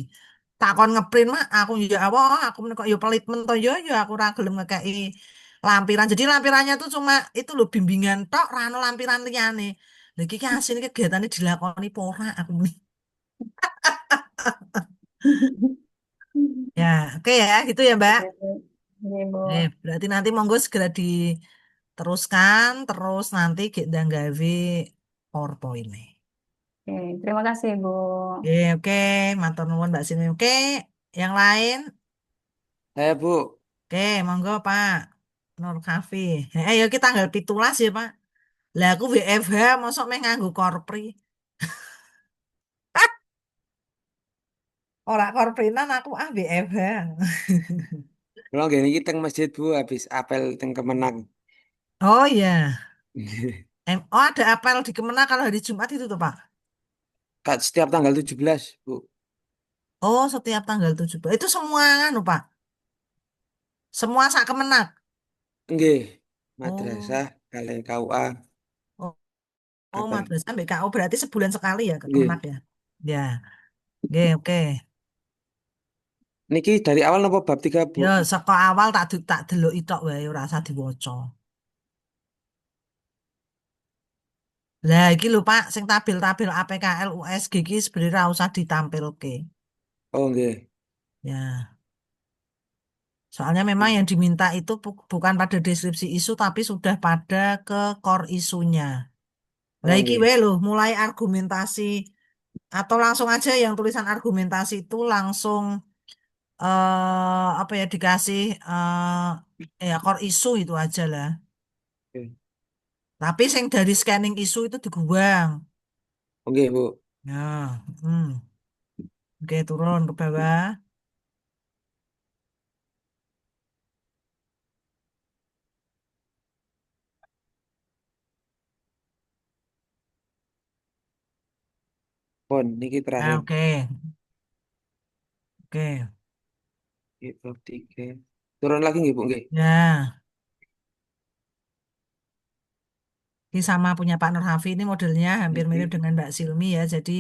Takon ngeprint mah aku ya Allah aku kok ya pelit men to ya aku ora gelem ngekeki lampiran. Jadi lampirannya tuh cuma itu loh bimbingan tok ora ana lampiran liyane. Lha iki ki asine kegiatane dilakoni apa ora aku muni. Ya, oke ya gitu ya, Mbak. Ini, Bu. Berarti nanti monggo segera diteruskan, terus nanti kita gawe PowerPoint nih. Oke, terima kasih, Bu. Oke, matur nuwun Mbak Sini. Oke, yang lain, Saya Bu, oke, monggo Pak Nur Kafi. Ayo kita tanggal 17 ya Pak. Lah aku WFH, mosok meh nganggo korpri. Ora korprinan aku WFH. Kalau gini kita teng masjid Bu habis apel teng Kemenang. Oh iya, oh ada apel di Kemenang kalau hari Jumat itu tuh Pak. Kak setiap tanggal 17 Bu. Oh setiap tanggal 17. Itu semua anu Pak. Semua sak Kemenang. Nggih, Oh. madrasah kalian KUA Oh, oh apel. madrasah BKO berarti sebulan sekali ya ke Kemenak Nggih. ya. Ya, oke oke. Niki dari awal napa bab 3 Bu? Ya saka awal tak delok itok wae ora usah diwaca. Lah iki lho Pak, sing tabel-tabel APKL USG iki sebenarnya ora usah ditampilke. Oh nggih. Ya, soalnya memang yang diminta itu bukan pada deskripsi isu tapi sudah pada ke core isunya. Lah Oh iki nggih. wae lho mulai argumentasi atau langsung aja yang tulisan argumentasi itu langsung apa ya dikasih ya core isu itu aja lah. Oke. Tapi sing dari scanning isu itu dibuang. Oh nggih Bu. Ya, oke turun ke bawah. Pon niki Ah, terakhir. oke, oke. Nggih, bab 3. Turun lagi nggih Bu nggih. Ya, ini sama punya Pak Nur Hafi ini modelnya hampir mirip Niki. dengan Mbak Silmi ya. Jadi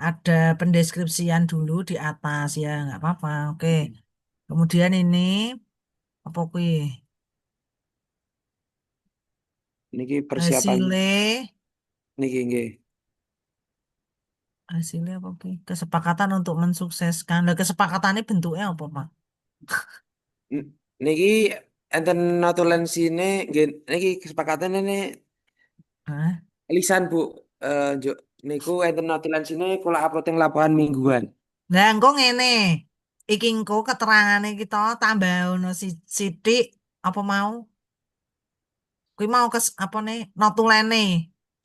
ada pendeskripsian dulu di atas ya, nggak apa-apa. Oke. Kemudian ini apa kuwi? Niki persiapan Hasilnya niki nggih. hasilnya apa kuwi? Kesepakatan untuk mensukseskan. Lah kesepakatannya bentuknya apa, Pak? N- Niki enten notulensi nggih niki kesepakatan ini Hah? lisan Bu. Njuk niku enten notulensi kula uploading laporan mingguan. Lah engko ngene. Iki engko keterangane kita tambah ono sithik apa mau? Kuwi mau apa nih? Notulene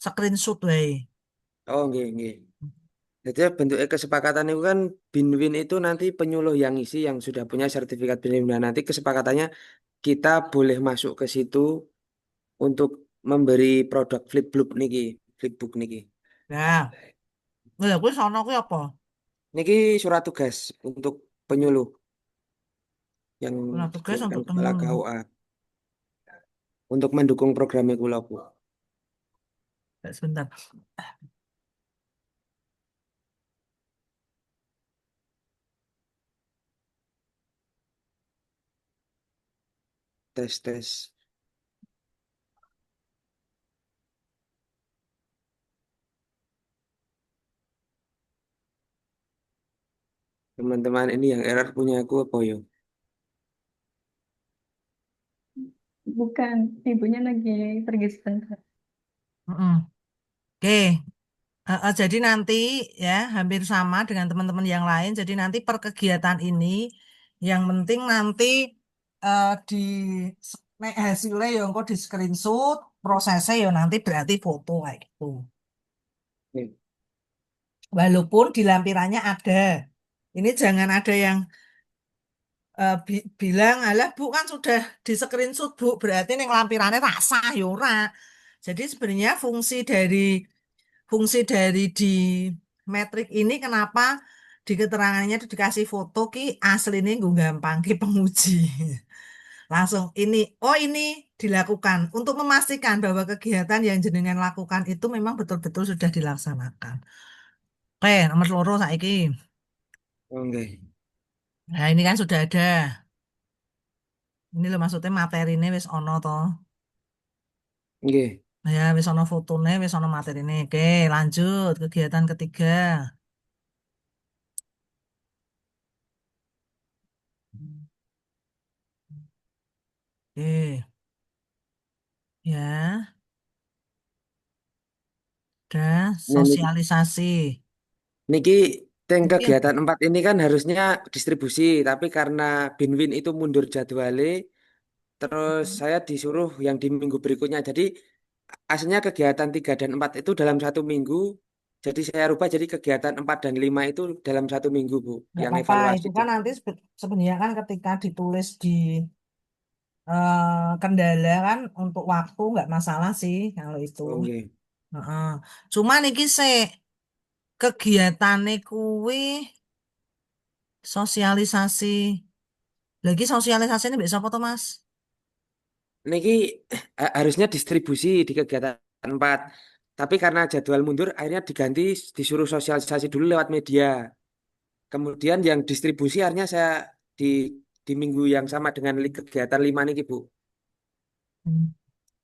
screenshot wae. Oh nggih nggih. Jadi bentuknya kesepakatan itu kan bin-win itu nanti penyuluh yang isi yang sudah punya sertifikat bin-win. Nah, nanti kesepakatannya kita boleh masuk ke situ untuk memberi produk flipbook niki. Nah, lha kuwi sono kuwi apa? Niki surat tugas untuk penyuluh yang Ora tugas dilakukan untuk kepala penyuluh. KUA untuk mendukung programnya kula, Bu. Sebentar. Tes. Teman-teman ini yang error punya aku apa ya? Bukan, ibunya lagi pergi sebentar. Heeh. Oke. Jadi nanti ya hampir sama dengan teman-teman yang lain. Jadi nanti per kegiatan ini yang penting nanti di nek hasilnya ya engko di screenshot, prosesnya ya nanti berarti foto kayak gitu. Nih, Walaupun di lampirannya ada. Ini jangan ada yang bilang, alah Bu kan sudah di screenshot Bu, berarti ning lampirannya tak sah ya ora. Jadi sebenarnya fungsi dari di metrik ini kenapa di keterangannya itu dikasih foto ki aslinya gue gampang ki penguji. Langsung ini dilakukan untuk memastikan bahwa kegiatan yang jenengan lakukan itu memang betul-betul sudah dilaksanakan. Oke, nomor loro saiki. oke. Nah, ini kan sudah ada. Ini loh maksudnya materi ini wis ono toh. Nggih. Ya, wis ono fotone, wis ono materi ini. Oke, lanjut kegiatan ketiga. Oke, ya, udah Nah, sosialisasi. niki Iki, kegiatan 4 ini kan harusnya distribusi, tapi karena Binwin itu mundur jadwalnya, terus saya disuruh yang di minggu berikutnya. Jadi aslinya kegiatan 3 dan 4 itu dalam satu minggu. Jadi saya rubah jadi kegiatan 4 dan 5 itu dalam satu minggu, Bu. nggak Yang apa-apa. evaluasi Itu itu. kan nanti sebenarnya kan ketika ditulis di kendala kan untuk waktu nggak masalah sih kalau itu. Oke. Heeh. Cuman iki kegiatane kuwi sosialisasi. Lagi sosialisasi ini bisa apa tuh Mas? Niki harusnya distribusi di kegiatan 4. Tapi karena jadwal mundur, akhirnya diganti disuruh sosialisasi dulu lewat media. Kemudian yang distribusi akhirnya saya di di minggu yang sama dengan kegiatan 5 niki, Bu. Hmm.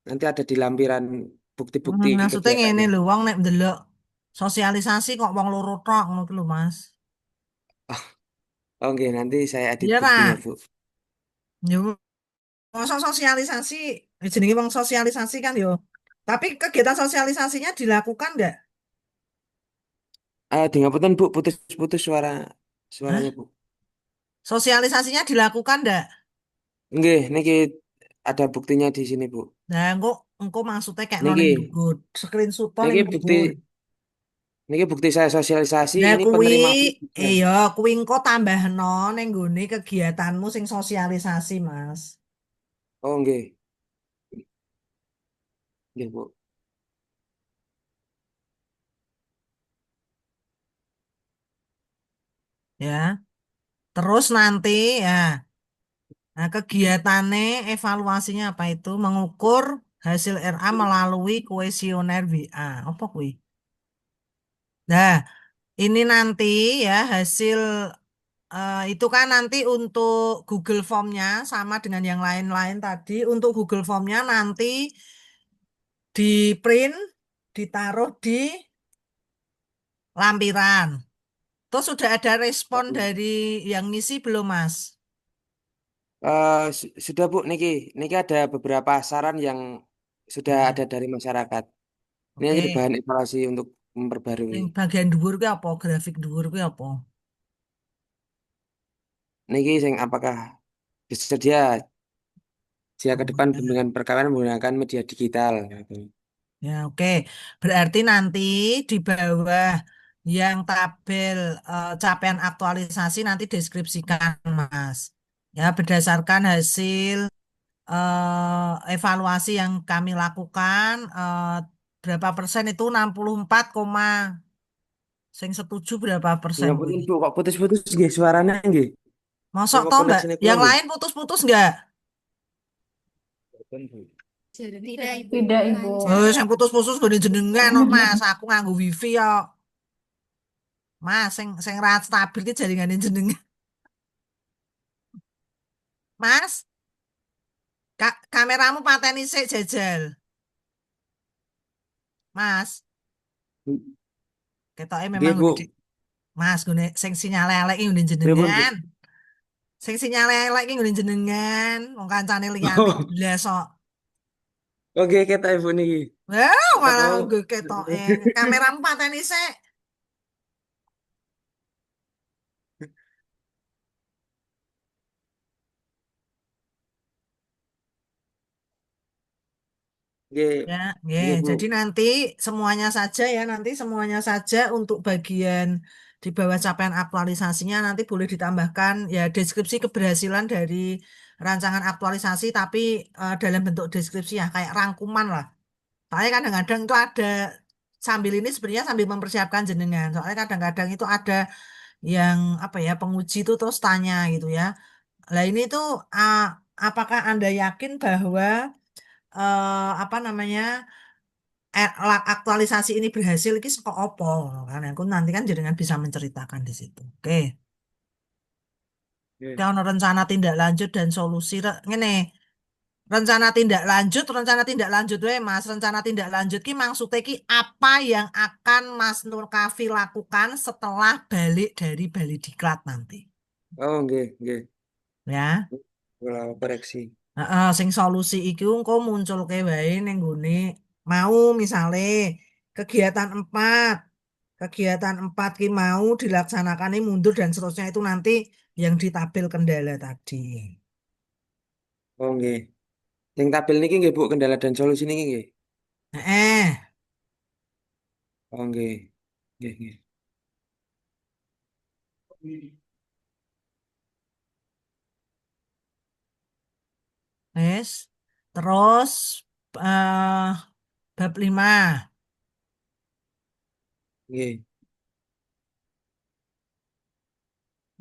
Nanti ada di lampiran bukti-bukti Maksudnya ngene kegiatannya. lho, wong nek ndelok sosialisasi kok wong loro tok ngono ki lho Mas. Oke, nanti saya edit Iya buktinya, ta? Bu. Ya masa sosialisasi, jenenge wong sosialisasi kan yo. Tapi kegiatan sosialisasinya dilakukan nggak? Ah, di ngapunten, Bu, putus-putus suaranya, Hah? Bu. Sosialisasinya dilakukan nggak? Nggih, niki ada buktinya di sini, Bu. Nah, engko maksudnya kayak noning Niki, dhuwur, screenshot ning niki bukti dhuwur. niki bukti saya sosialisasi Nah, ini kuwi penerima feedbacknya. iya, kuwi engko tambahno ning nggone kegiatanmu sing sosialisasi, Mas. Oh, nggih. Nggih, Bu. Ya. Terus nanti ya, nah kegiatannya evaluasinya apa itu? Mengukur hasil RA melalui kuesioner WA. Apa kuwi? Nah, ini nanti ya hasil itu kan nanti untuk Google Form-nya sama dengan yang lain-lain tadi. Untuk Google Form-nya nanti di print, ditaruh di lampiran. Terus sudah ada respon dari yang ngisi belum, Mas? Sudah, Bu, niki ada beberapa saran yang sudah ada dari masyarakat. Ini Oke. jadi bahan evaluasi untuk memperbarui. Yang bagian dhuwur kuwi apa? Grafik dhuwur kuwi apa? Niki sing apakah bersedia jika ke Oh, depan ya. bimbingan perkawinan menggunakan media digital. Gitu. Ya, oke. Berarti nanti di bawah yang tabel capaian aktualisasi nanti deskripsikan, Mas. Ya, berdasarkan hasil evaluasi yang kami lakukan berapa persen itu 64, sing setuju berapa persen Bu Ngapunten ini? Bu, kok putus-putus nggih suaranya nggih. Masuk Napa toh Mbak? koneksine kula Yang nggih? lain putus-putus nggak? Tidak, Ibu. Yang putus-putus gue jenengan kok Mas. Aku nganggo wifi ya. Mas, sing ra stabil ki jaringane jenengan. Mas, kameramu pateni sik jajal. Mas, ketoke memang Nggih Bu. gede. Mas, gune sing sinyal elek iki ngene Pripun Bu? jenengan. Sing sinyal elek iki ngene jenengan. Wong kancane liyane blas kok. Oke, kita Ibu niki. Wah, Apa malah mau? gue ketoke. Kameramu pateni sik. Nggih. Ya, nggih. Nggih Bu. Jadi nanti semuanya saja ya, nanti semuanya saja untuk bagian di bawah capaian aktualisasinya nanti boleh ditambahkan ya deskripsi keberhasilan dari rancangan aktualisasi tapi dalam bentuk deskripsi ya kayak rangkuman lah. Soalnya kadang-kadang itu ada sambil ini sebenarnya sambil mempersiapkan jenengan. Soalnya kadang-kadang itu ada yang apa ya penguji itu terus tanya gitu ya. Lah ini tuh apakah Anda yakin bahwa apa namanya aktualisasi ini berhasil ini kok opo kan aku nanti kan jenengan bisa menceritakan di situ. Oke. Nggih. Kalau rencana tindak lanjut dan solusi ngene rencana tindak lanjut Mas rencana tindak lanjut ki maksudnya ki apa yang akan Mas Nur Kafi lakukan setelah balik dari Bali Diklat nanti Oh, nggih, nggih. ya. Kula koreksi. Sing solusi iki engko muncul ke wae ning nggone mau misale kegiatan 4 ki mau dilaksanakan ini mundur dan seterusnya itu nanti yang ditabel kendala tadi. Oh, nggih. Yang tabel niki nggih Bu, kendala dan solusi niki nggih. Eh, Oh, nggih. Nggih, nggih. wes. Terus eh bab 5. Nggih.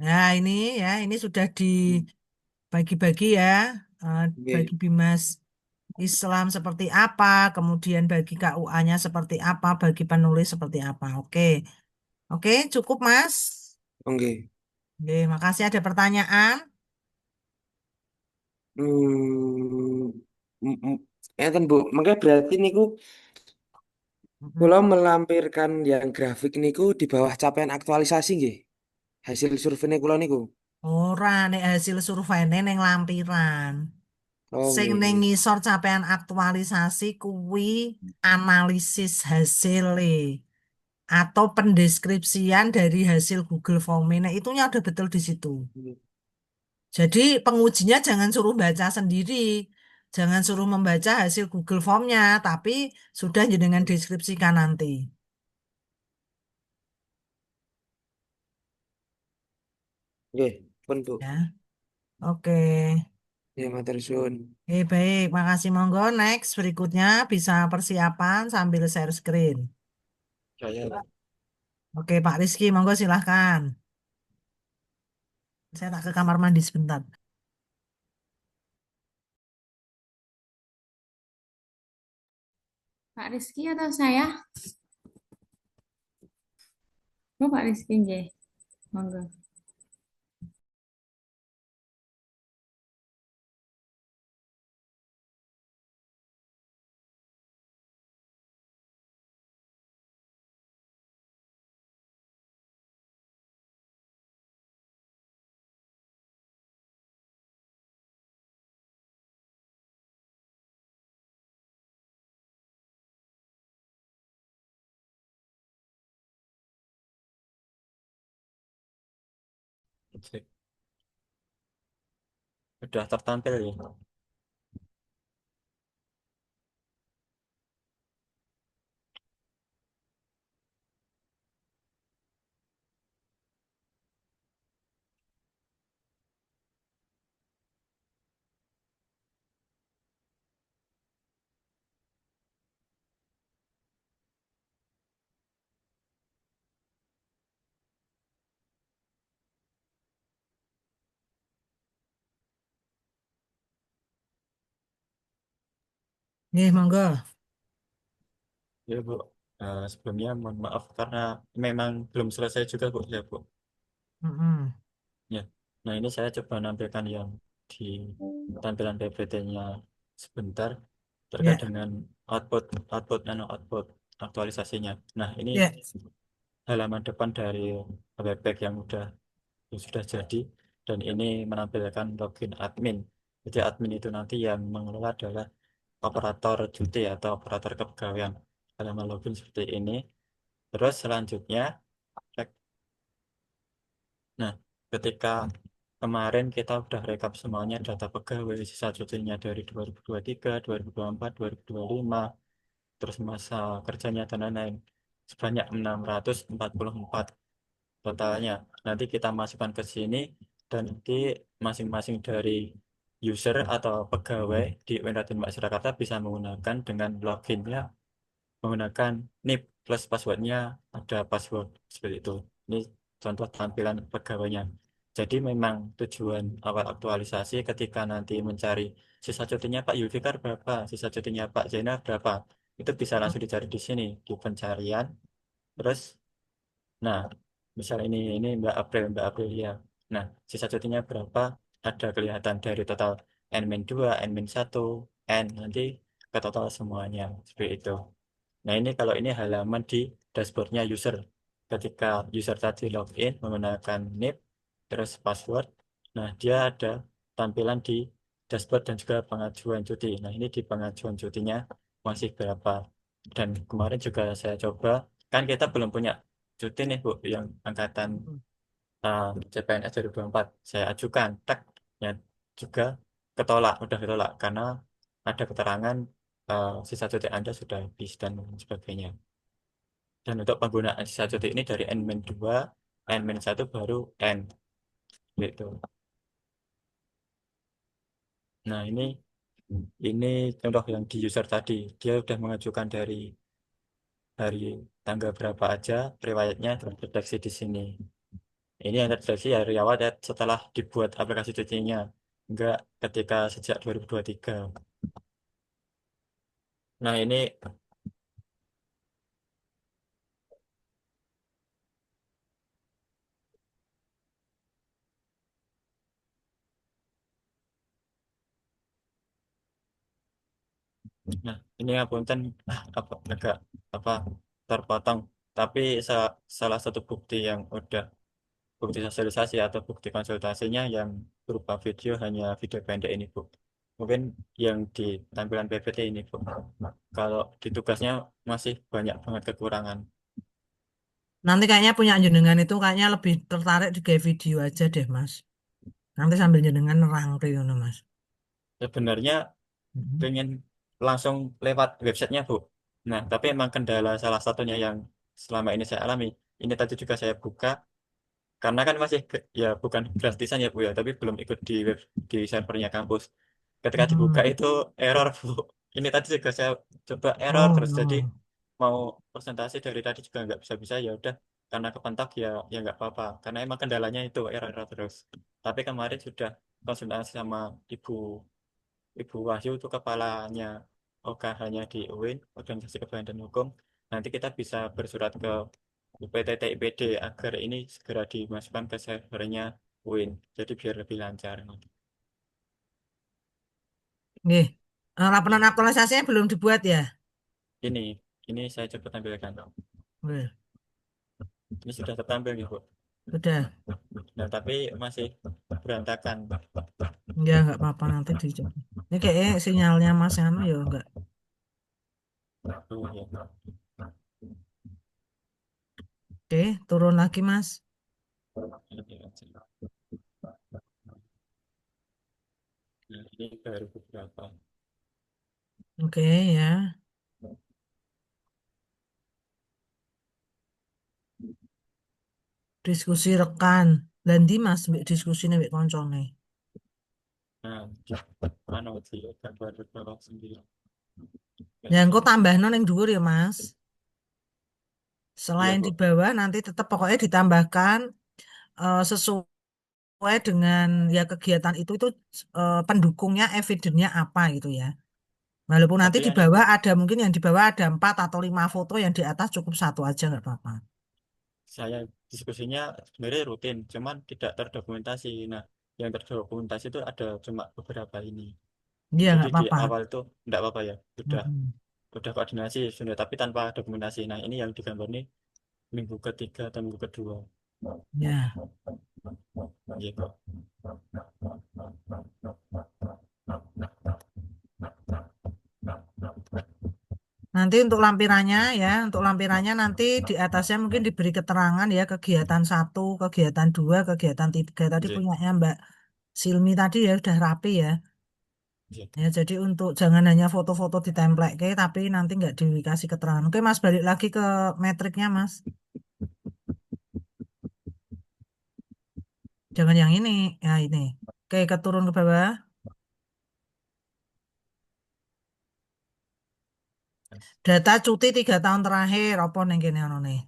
Nah, ini sudah dibagi-bagi ya. Bagi Nggih. Bimas Islam seperti apa, kemudian bagi KUA-nya seperti apa, bagi penulis seperti apa. Oke. Oke, cukup Mas. Oh, nggih. Oke, makasih ada pertanyaan. Hmm, Enten Bu, makanya berarti niku kula Mm-mm. melampirkan yang grafik niku di bawah capaian aktualisasi nggih. Hasil survei kula niku. Ora nek hasil surveinya neng lampiran. Oh, Sing nggih, neng nggih. ngisor capaian aktualisasi kuwi analisis hasilnya atau pendeskripsian dari hasil Google Form. Nah, itunya udah betul di situ. Jadi pengujinya jangan suruh baca sendiri. Jangan suruh membaca hasil Google Form-nya, tapi sudah dengan deskripsikan nanti. Nggih, pun Bu. Ya, oke. Ya, matur suwun. Baik, makasih monggo. Next, berikutnya bisa persiapan sambil share screen. Saya Oke, Pak Rizky, monggo silahkan. Saya tak ke kamar mandi sebentar. Pak Rizky atau saya? Oh, Pak Rizky nggih. Monggo. Sudah tertampil ya. Nih, monggo. Ya Bu, sebelumnya mohon maaf karena memang belum selesai juga Bu ya Bu. Mm-mm. Ya. Nah ini saya coba nampilkan yang di tampilan PPT-nya sebentar terkait Ya, dengan output output aktualisasinya. Nah ini ya. halaman depan dari webpack yang sudah jadi dan ini menampilkan login admin. Jadi admin itu nanti yang mengelola adalah operator cuti atau operator kepegawaian. Halaman login seperti ini. Terus selanjutnya, nah ketika kemarin kita udah rekap semuanya data pegawai, sisa cutinya dari 2023, 2024, 2025, terus masa kerjanya dan lain-lain. Sebanyak 644 totalnya. Nanti kita masukkan ke sini dan nanti masing-masing dari user atau pegawai di UIN Raden Mbak Surakarta bisa menggunakan dengan loginnya menggunakan NIP plus passwordnya ada password seperti itu. Ini contoh tampilan pegawainya. Jadi memang tujuan awal aktualisasi ketika nanti mencari sisa cutinya Pak Yulfikar berapa, sisa cutinya Pak Zainal berapa, itu bisa langsung dicari di sini di pencarian. Terus, nah, misal ini Mbak Aprilia. Nah, sisa cutinya berapa? Ada kelihatan dari total N-2, N-1, N nanti ke total semuanya seperti itu. Nah, ini kalau ini halaman di dashboardnya user. Ketika user tadi login menggunakan NIP, terus password, nah dia ada tampilan di dashboard dan juga pengajuan cuti. Nah, ini di pengajuan cutinya masih berapa. Dan kemarin juga saya coba, kan kita belum punya cuti nih Bu, yang angkatan CPNS 2024. Saya ajukan, tak, ya juga udah ketolak karena ada keterangan sisa cuti Anda sudah habis dan sebagainya. Dan untuk penggunaan sisa cuti ini dari N-2, N-1 baru N gitu. Nah, ini contoh yang di user tadi. Dia udah mengajukan dari hari tanggal berapa aja, riwayatnya terdeteksi di sini. Ini yang terdeteksi dari awal ya, setelah dibuat aplikasi cutinya, enggak ketika sejak 2023. Nah, ini apunten agak apa terpotong. Tapi salah satu bukti yang udah bukti sosialisasi atau bukti konsultasinya yang berupa video hanya video pendek ini Bu. Mungkin yang di tampilan PPT ini Bu. Kalau di tugasnya masih banyak banget kekurangan. Nanti kayaknya punya jenengan itu kayaknya lebih tertarik di kayak video aja deh, Mas. Nanti sambil jenengan nerangke ngono, Mas. Sebenarnya Mm-mm. pengen langsung lewat websitenya Bu. Nah, tapi emang kendala salah satunya yang selama ini saya alami. Ini tadi juga saya buka karena kan masih ya bukan gratisan ya Bu ya, tapi belum ikut di servernya kampus. Ketika dibuka Mm-mm. itu error Bu. Ini tadi juga saya coba error Oh, terus jadi no. mau presentasi dari tadi juga nggak bisa-bisa ya udah karena kepentok ya nggak apa-apa karena emang kendalanya itu error terus. Tapi kemarin sudah konsultasi sama Ibu Ibu Wahyu itu kepalanya OKH-nya di UIN, Organisasi Kebudayaan dan Hukum. Nanti kita bisa bersurat ke UPTT IPD agar ini segera dimasukkan ke servernya UIN. Jadi biar lebih lancar. Nggih. Laporan Ya. aktualisasinya belum dibuat ya? Ini ini saya coba tampilkan. Nggih. Ini sudah tertampil nih, Bu. Sudah. Nah, tapi masih berantakan. Ya, nggak apa-apa nanti dicoba. Ini kayaknya sinyalnya Mas Anu ya nggak. Oh, ya. Oke, turun lagi, Mas. Nah, ini baru beberapa. Oke, ya. Diskusi rekan. Nanti Mas diskusi nih koncone. Nah, di mana sih gambar beberapa sendiri. Ya, engko tambahno ning dhuwur ya, Mas. Iya, Selain Bu. di bawah nanti tetap pokoknya ditambahkan sesuai dengan ya kegiatan itu pendukungnya evidennya apa gitu ya. Walaupun nanti Tapi di kan bawah ada mungkin yang di bawah ada 4 atau 5 foto, yang di atas cukup satu aja nggak apa-apa. saya diskusinya sebenarnya rutin, cuman tidak terdokumentasi. Nah, yang terdokumentasi itu ada cuma beberapa ini. Iya Jadi nggak di apa-apa. awal itu enggak apa-apa ya, Mm-mm. udah koordinasi sudah, tapi tanpa dokumentasi. Nah, ini yang digambar nih minggu ketiga atau minggu kedua. Ya. Gitu. Nanti untuk lampirannya nanti di atasnya mungkin diberi keterangan ya, kegiatan 1, kegiatan 2, kegiatan 3. Tadi Iya, punyanya Mbak Silmi tadi ya udah rapi ya. iya. Ya, jadi untuk jangan hanya foto-foto ditemplek ke, tapi nanti nggak dikasih keterangan. Oke, Mas, balik lagi ke metriknya, Mas. Jangan yang ini, ya ini. Oke, keturun ke bawah. Data cuti 3 tahun terakhir, apa nih gini ono nih?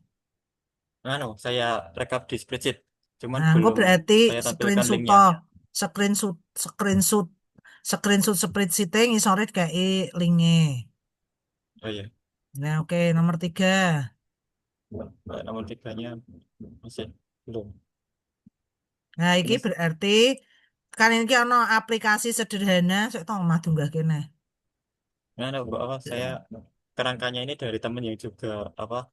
Saya rekap di spreadsheet, cuman Nah, engko belum berarti saya tampilkan screenshot linknya. to, screenshot, screenshot, screenshot spreadsheet ngisore kayak linknya. Oh iya, Nah, oke, nomor 3. nomor tiganya masih belum. Nah, iki Ini berarti kan ini ono aplikasi sederhana, saya tahu mah tunggah kene. apa saya kerangkanya ini dari temen yang juga apa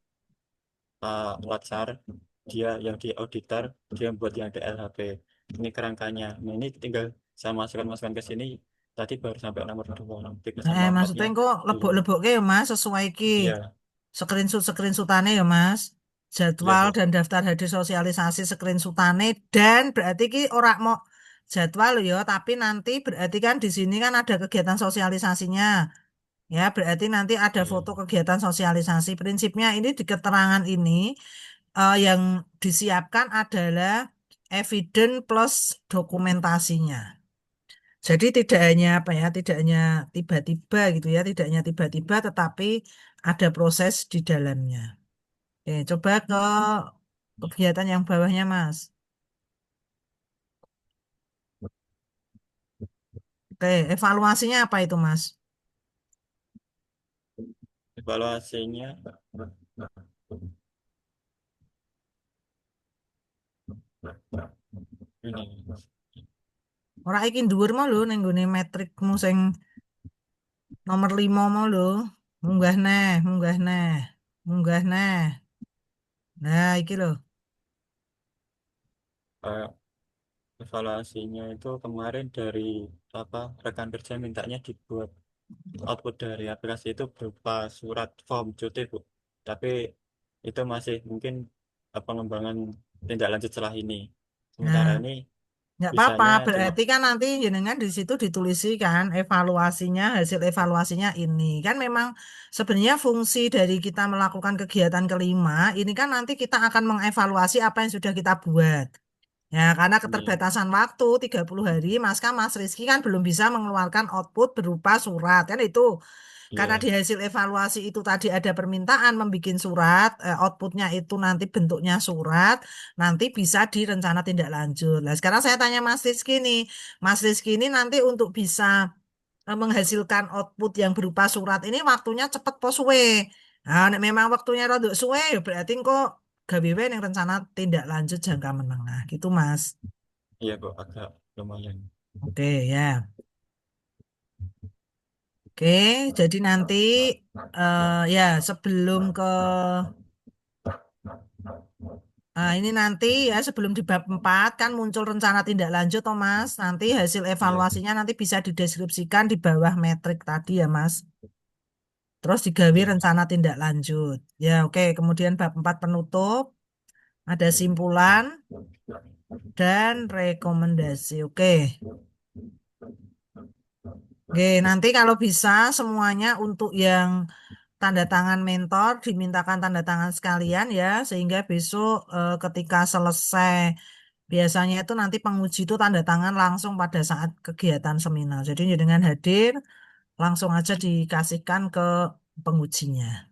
Latsar, dia yang di auditor, dia buat yang di LHP. Ini kerangkanya. Nah, ini tinggal saya masukkan ke sini. Tadi baru sampai nomor 2, tiga sama Maksudnya empatnya kok belum. lebok-leboknya ya Mas, sesuai ki Iya, screenshot-screenshotannya ya Mas. iya Jadwal Bu. dan daftar hadir sosialisasi screenshotane, dan berarti ki ora mau jadwal ya, tapi nanti berarti kan di sini kan ada kegiatan sosialisasinya. Ya, berarti nanti ada Iya, foto kegiatan sosialisasi. Prinsipnya ini di keterangan ini yang disiapkan adalah evidence plus dokumentasinya. Jadi tidak hanya apa ya, tidak hanya tiba-tiba gitu ya, tidak hanya tiba-tiba, tetapi ada proses di dalamnya. Oke, coba ke kegiatan yang bawahnya, Mas. Oke, evaluasinya apa itu, Mas? evaluasinya ini. Ora iki dhuwur mau lho ning nggone metrikmu sing nomor 5 mau lho. Munggah neh, munggah neh, munggah neh. Nah, iki lho. eh, Evaluasinya itu kemarin dari apa rekan kerja mintanya dibuat output dari aplikasi itu berupa surat form cuti Bu. Tapi itu masih mungkin pengembangan tindak lanjut setelah ini. Sementara Nah, ini nggak apa-apa, bisanya cuma berarti kan nanti jenengan di situ ditulisi kan evaluasinya, hasil evaluasinya ini. Kan memang sebenarnya fungsi dari kita melakukan kegiatan kelima, ini kan nanti kita akan mengevaluasi apa yang sudah kita buat. Ya, karena ini keterbatasan waktu 30 hari, Mas Rizky kan belum bisa mengeluarkan output berupa surat, kan itu. Karena ya di hasil evaluasi itu tadi ada permintaan membuat surat, outputnya itu nanti bentuknya surat, nanti bisa direncana tindak lanjut. Nah, sekarang saya tanya Mas Rizky ini nanti untuk bisa menghasilkan output yang berupa surat ini waktunya cepet po suwe. Nah, nek memang waktunya rodok suwe, ya berarti kok gawe yang rencana tindak lanjut jangka menengah gitu, Mas. iya kok agak lumayan. Oke ya. Oke, jadi nanti ya sebelum ke ini nanti ya sebelum di bab 4 kan muncul rencana tindak lanjut toh Mas. Nanti hasil Iya, evaluasinya nanti bisa dideskripsikan di bawah metrik tadi ya Mas. Terus digawe iya. rencana tindak lanjut. Ya oke, kemudian bab 4 penutup, ada simpulan dan rekomendasi. Oke. Oke, nanti kalau bisa semuanya untuk yang tanda tangan mentor dimintakan tanda tangan sekalian ya, sehingga besok ketika selesai biasanya itu nanti penguji itu tanda tangan langsung pada saat kegiatan seminar. Jadi dengan hadir langsung aja dikasihkan ke pengujinya.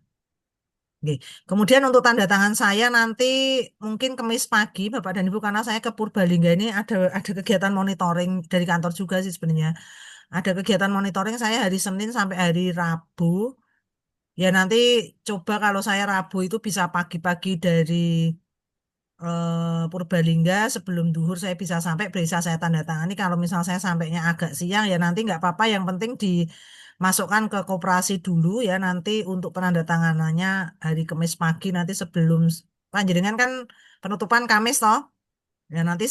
Oke. Kemudian untuk tanda tangan saya nanti mungkin Kamis pagi Bapak dan Ibu, karena saya ke Purbalingga ini ada kegiatan monitoring dari kantor juga sih sebenarnya. ada kegiatan monitoring saya hari Senin sampai hari Rabu. Ya nanti coba kalau saya Rabu itu bisa pagi-pagi dari Purbalingga sebelum duhur saya bisa sampai bisa saya tanda tangani. Kalau misal saya sampainya agak siang ya nanti nggak apa-apa. Yang penting dimasukkan ke koperasi dulu ya nanti untuk penandatanganannya hari Kamis pagi nanti sebelum panjenengan kan penutupan Kamis toh. Ya nanti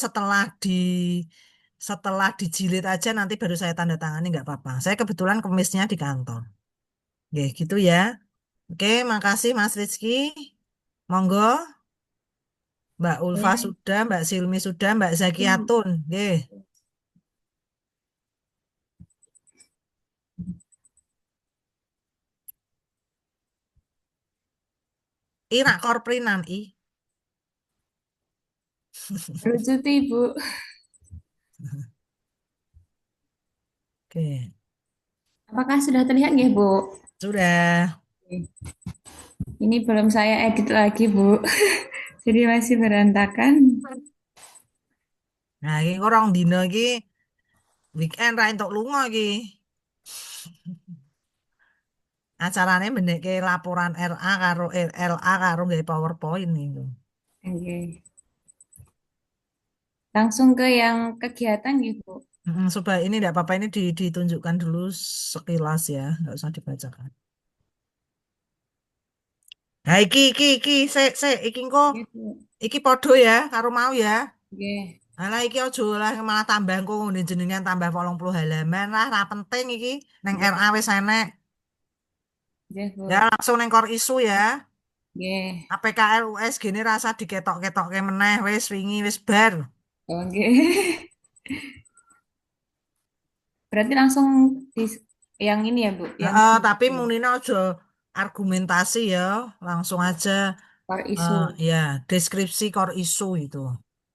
setelah dijilid aja nanti baru saya tanda tangani nggak apa-apa. Saya kebetulan Kamisnya di kantor. Oke, gitu ya. Oke, makasih Mas Rizky. Monggo. Mbak Ulfa Ya, sudah, Mbak Silmi sudah, Mbak Zakiatun. Nggih. Ira korprinan i. baru cuti Bu. Oke, Apakah sudah terlihat nggih Bu? sudah. Ini belum saya edit lagi Bu. Jadi masih berantakan. Nah, ini orang dino iki weekend ra entuk lunga iki. Acarane mendekke laporan RA karo LA karo gawe PowerPoint itu. Oke. Langsung ke yang kegiatan gitu. Coba ini enggak apa-apa ini ditunjukkan dulu sekilas ya, nggak usah dibacakan. Nah, iki engko Gitu. iki podo ya karo mau ya. Oke. Alah iki aja lah malah tambah engko ngene jenengan tambah 80 halaman lah ra penting iki neng RA wis enek. Oke, Bu. Ya langsung neng core isu ya. Oke. APKL US gini rasa diketok-ketokke meneh wis wingi wis bar. Oke. Berarti langsung di yang ini ya, Bu, yang Tapi munine aja argumentasi ya, langsung aja core isu. ya deskripsi core isu itu.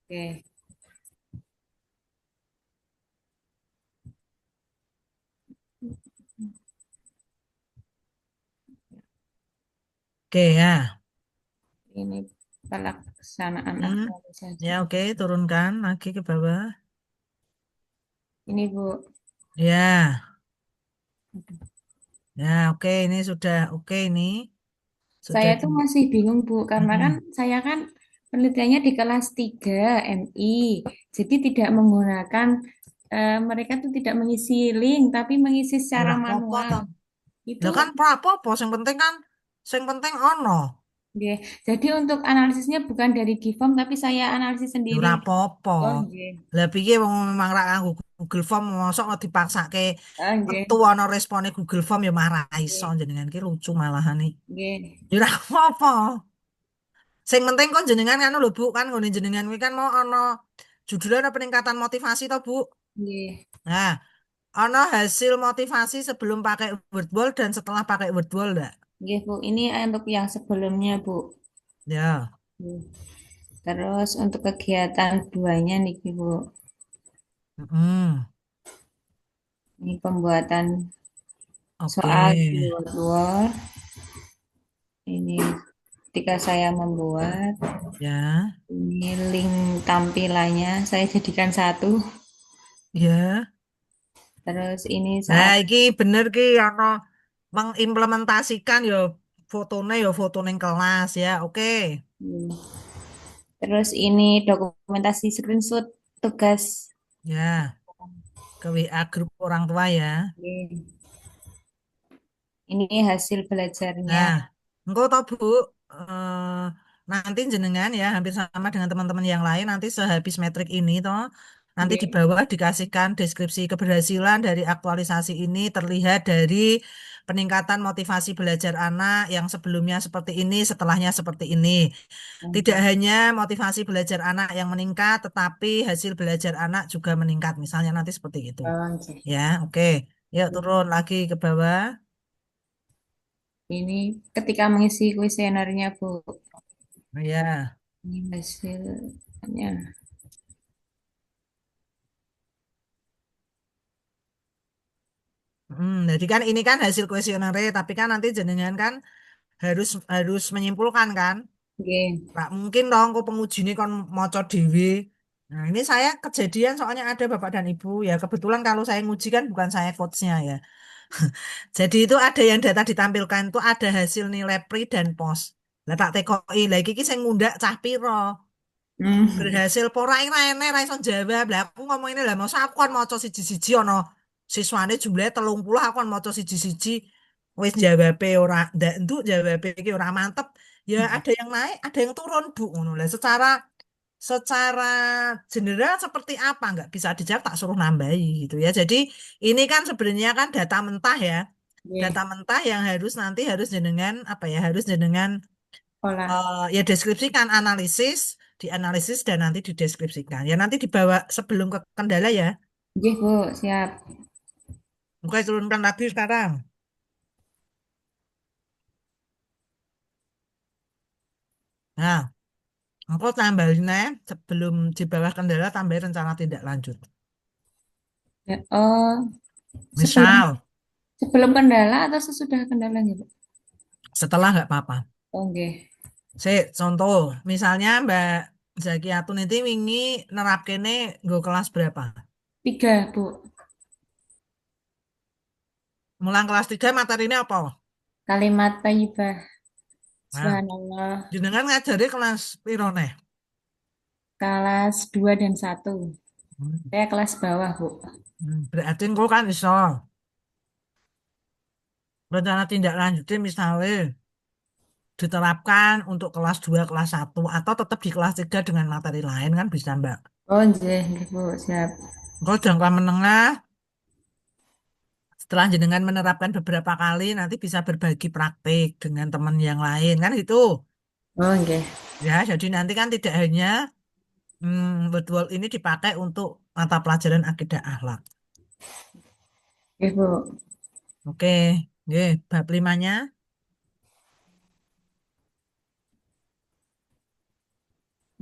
Oke. Oke ya. Ini pelaksanaan Hmm. aktualisasi. Ya oke turunkan lagi ke bawah. Ini, Bu. Ya. Ya oke ini sudah oke ini sudah Saya di. tuh masih bingung, Bu, karena kan Mm-mm. saya kan penelitiannya di kelas 3 MI. Jadi tidak menggunakan mereka tuh tidak mengisi link tapi mengisi Ya secara ora apa-apa manual. toh. Itu Lah kan apa-apa sing penting ono. nggih. Jadi untuk analisisnya bukan dari Givom tapi saya analisis Ya sendiri. ora apa-apa. Oh, nggih. Lah piye wong memang ra nganggo Google Form mosok kok dipaksake Ah, metu nggih. ana respone Google Form ya marah iso Nggih. jenengan ki lucu malahan nih. Nggih. Ya ora apa-apa. Sing penting kok jenengan anu lho Bu kan ngene jenengan kuwi kan mau ana judulnya ada peningkatan motivasi toh Bu. Nggih. Nah, ana hasil motivasi sebelum pakai Wordwall dan setelah pakai Wordwall enggak? Nggih, Bu. Ini untuk yang sebelumnya, Bu. Ya. Nggih. Terus untuk kegiatan duanya nih, Bu. Mm. Ini pembuatan Oke. soal di Word. Ini ketika saya membuat, Ya. ini link tampilannya saya jadikan satu. Ya. Terus ini Nah, saat iki bener ki ana mengimplementasikan ya foto ning kelas ya. Oke. hmm, terus ini dokumentasi screenshot tugas. Ya, ke WA grup orang tua ya. Ini hasil belajarnya. Nah, engkau tahu Bu, eh, nanti jenengan ya hampir sama dengan teman-teman yang lain nanti sehabis metrik ini toh nanti di Oke. bawah dikasihkan deskripsi keberhasilan dari aktualisasi ini terlihat dari peningkatan motivasi belajar anak yang sebelumnya seperti ini, setelahnya seperti ini. Tidak Oke. hanya motivasi belajar anak yang meningkat, tetapi hasil belajar anak juga meningkat. Misalnya nanti seperti itu. Oke. Ya, oke. Yuk turun lagi ke bawah. Ini ketika mengisi kuesionernya, Bu. Ya. Ini hasilnya. Jadi kan ini kan hasil kuesioner, tapi kan nanti jenengan kan harus harus menyimpulkan kan. Oke. Nggak mungkin dong kok penguji ini kan maca dhewe. Nah, ini saya kejadian soalnya ada Bapak dan Ibu. Ya, kebetulan kalau saya nguji kan bukan saya coachnya ya. Jadi itu ada yang data ditampilkan itu ada hasil nilai pre dan post. Lah tak tekoki lagi iki sing ngundak cah piro. Hmm. Berhasil pora ora enek ra iso jawab. Lah aku ngomong ini lah masa aku kan maca siji-siji ana siswane jumlahnya 30 aku kan maca siji-siji wis jawabe ora ndak entuk jawabe iki ora mantep. Ya ada yang naik, ada yang turun, Bu. Ngono lah secara general seperti apa nggak bisa dijawab tak suruh nambahi gitu ya. Jadi ini kan sebenarnya kan data mentah ya. Data Nggih, mentah yang harus jenengan apa ya harus jenengan olah. ya deskripsikan dianalisis dan nanti dideskripsikan. Ya nanti dibawa sebelum ke kendala ya. Nggih, Bu, siap. Oke, turunkan lagi sekarang. Nah, engkau tambahin sebelum di bawah kendala tambahin rencana tindak lanjut. Ya, oh, sebelum Misal, sebelum kendala atau sesudah kendalanya, Bu? setelah nggak apa-apa. Oh, nggih. Contoh, misalnya Mbak Zaki Atun itu wingi nerapkene nggo kelas berapa? 3, Bu. Mulang kelas 3 materinya apa? Kalimat thayyibah. Nah, Subhanallah. jenengan ngajari kelas piro neh? Kelas 2 dan 1. Hmm, Saya kelas bawah, Bu. Berarti engko kan iso rencana tindak lanjutnya misalnya diterapkan untuk kelas 2, kelas 1 atau tetap di kelas 3 dengan materi lain kan bisa Mbak. Oh, nggih, nggih, Bu, siap. Engko jangka menengah setelah jenengan menerapkan beberapa kali nanti bisa berbagi praktik dengan teman yang lain kan itu. Oh, nggih. Ya, jadi nanti kan tidak hanya betul ini dipakai untuk mata pelajaran akidah akhlak. Nggih, Bu. Oke, nggih, bab 5-nya.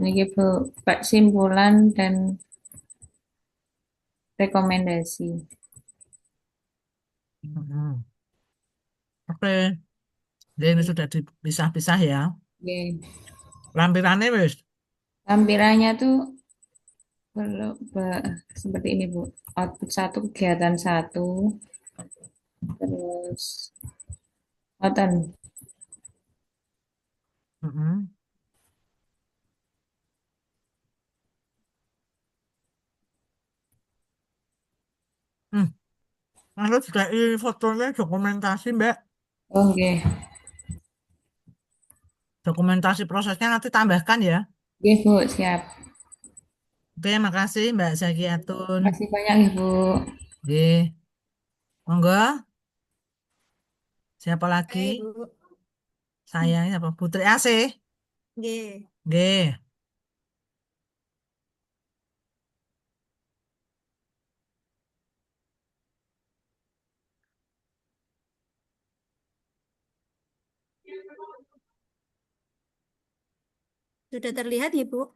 Niki, Bu, simpulan dan rekomendasi. Hmm. Oke, jadi ini sudah dipisah-pisah ya. Nggih. Lampirannya wis. Tampilannya tuh seperti ini, Bu. Output 1, kegiatan 1, terus oten. Mm-mm. Hmm. Lalu juga ini fotonya dokumentasi, Mbak. Oh, nggih. Dokumentasi prosesnya nanti tambahkan ya. Nggih, Bu, siap. Oke, makasih Mbak Zaki Atun. Terima kasih banyak, Ibu. Oke, monggo. Siapa lagi? Hai, Bu. Sayang, siapa? Putri AC. Nggih. Oke. Sudah terlihat ya, Bu?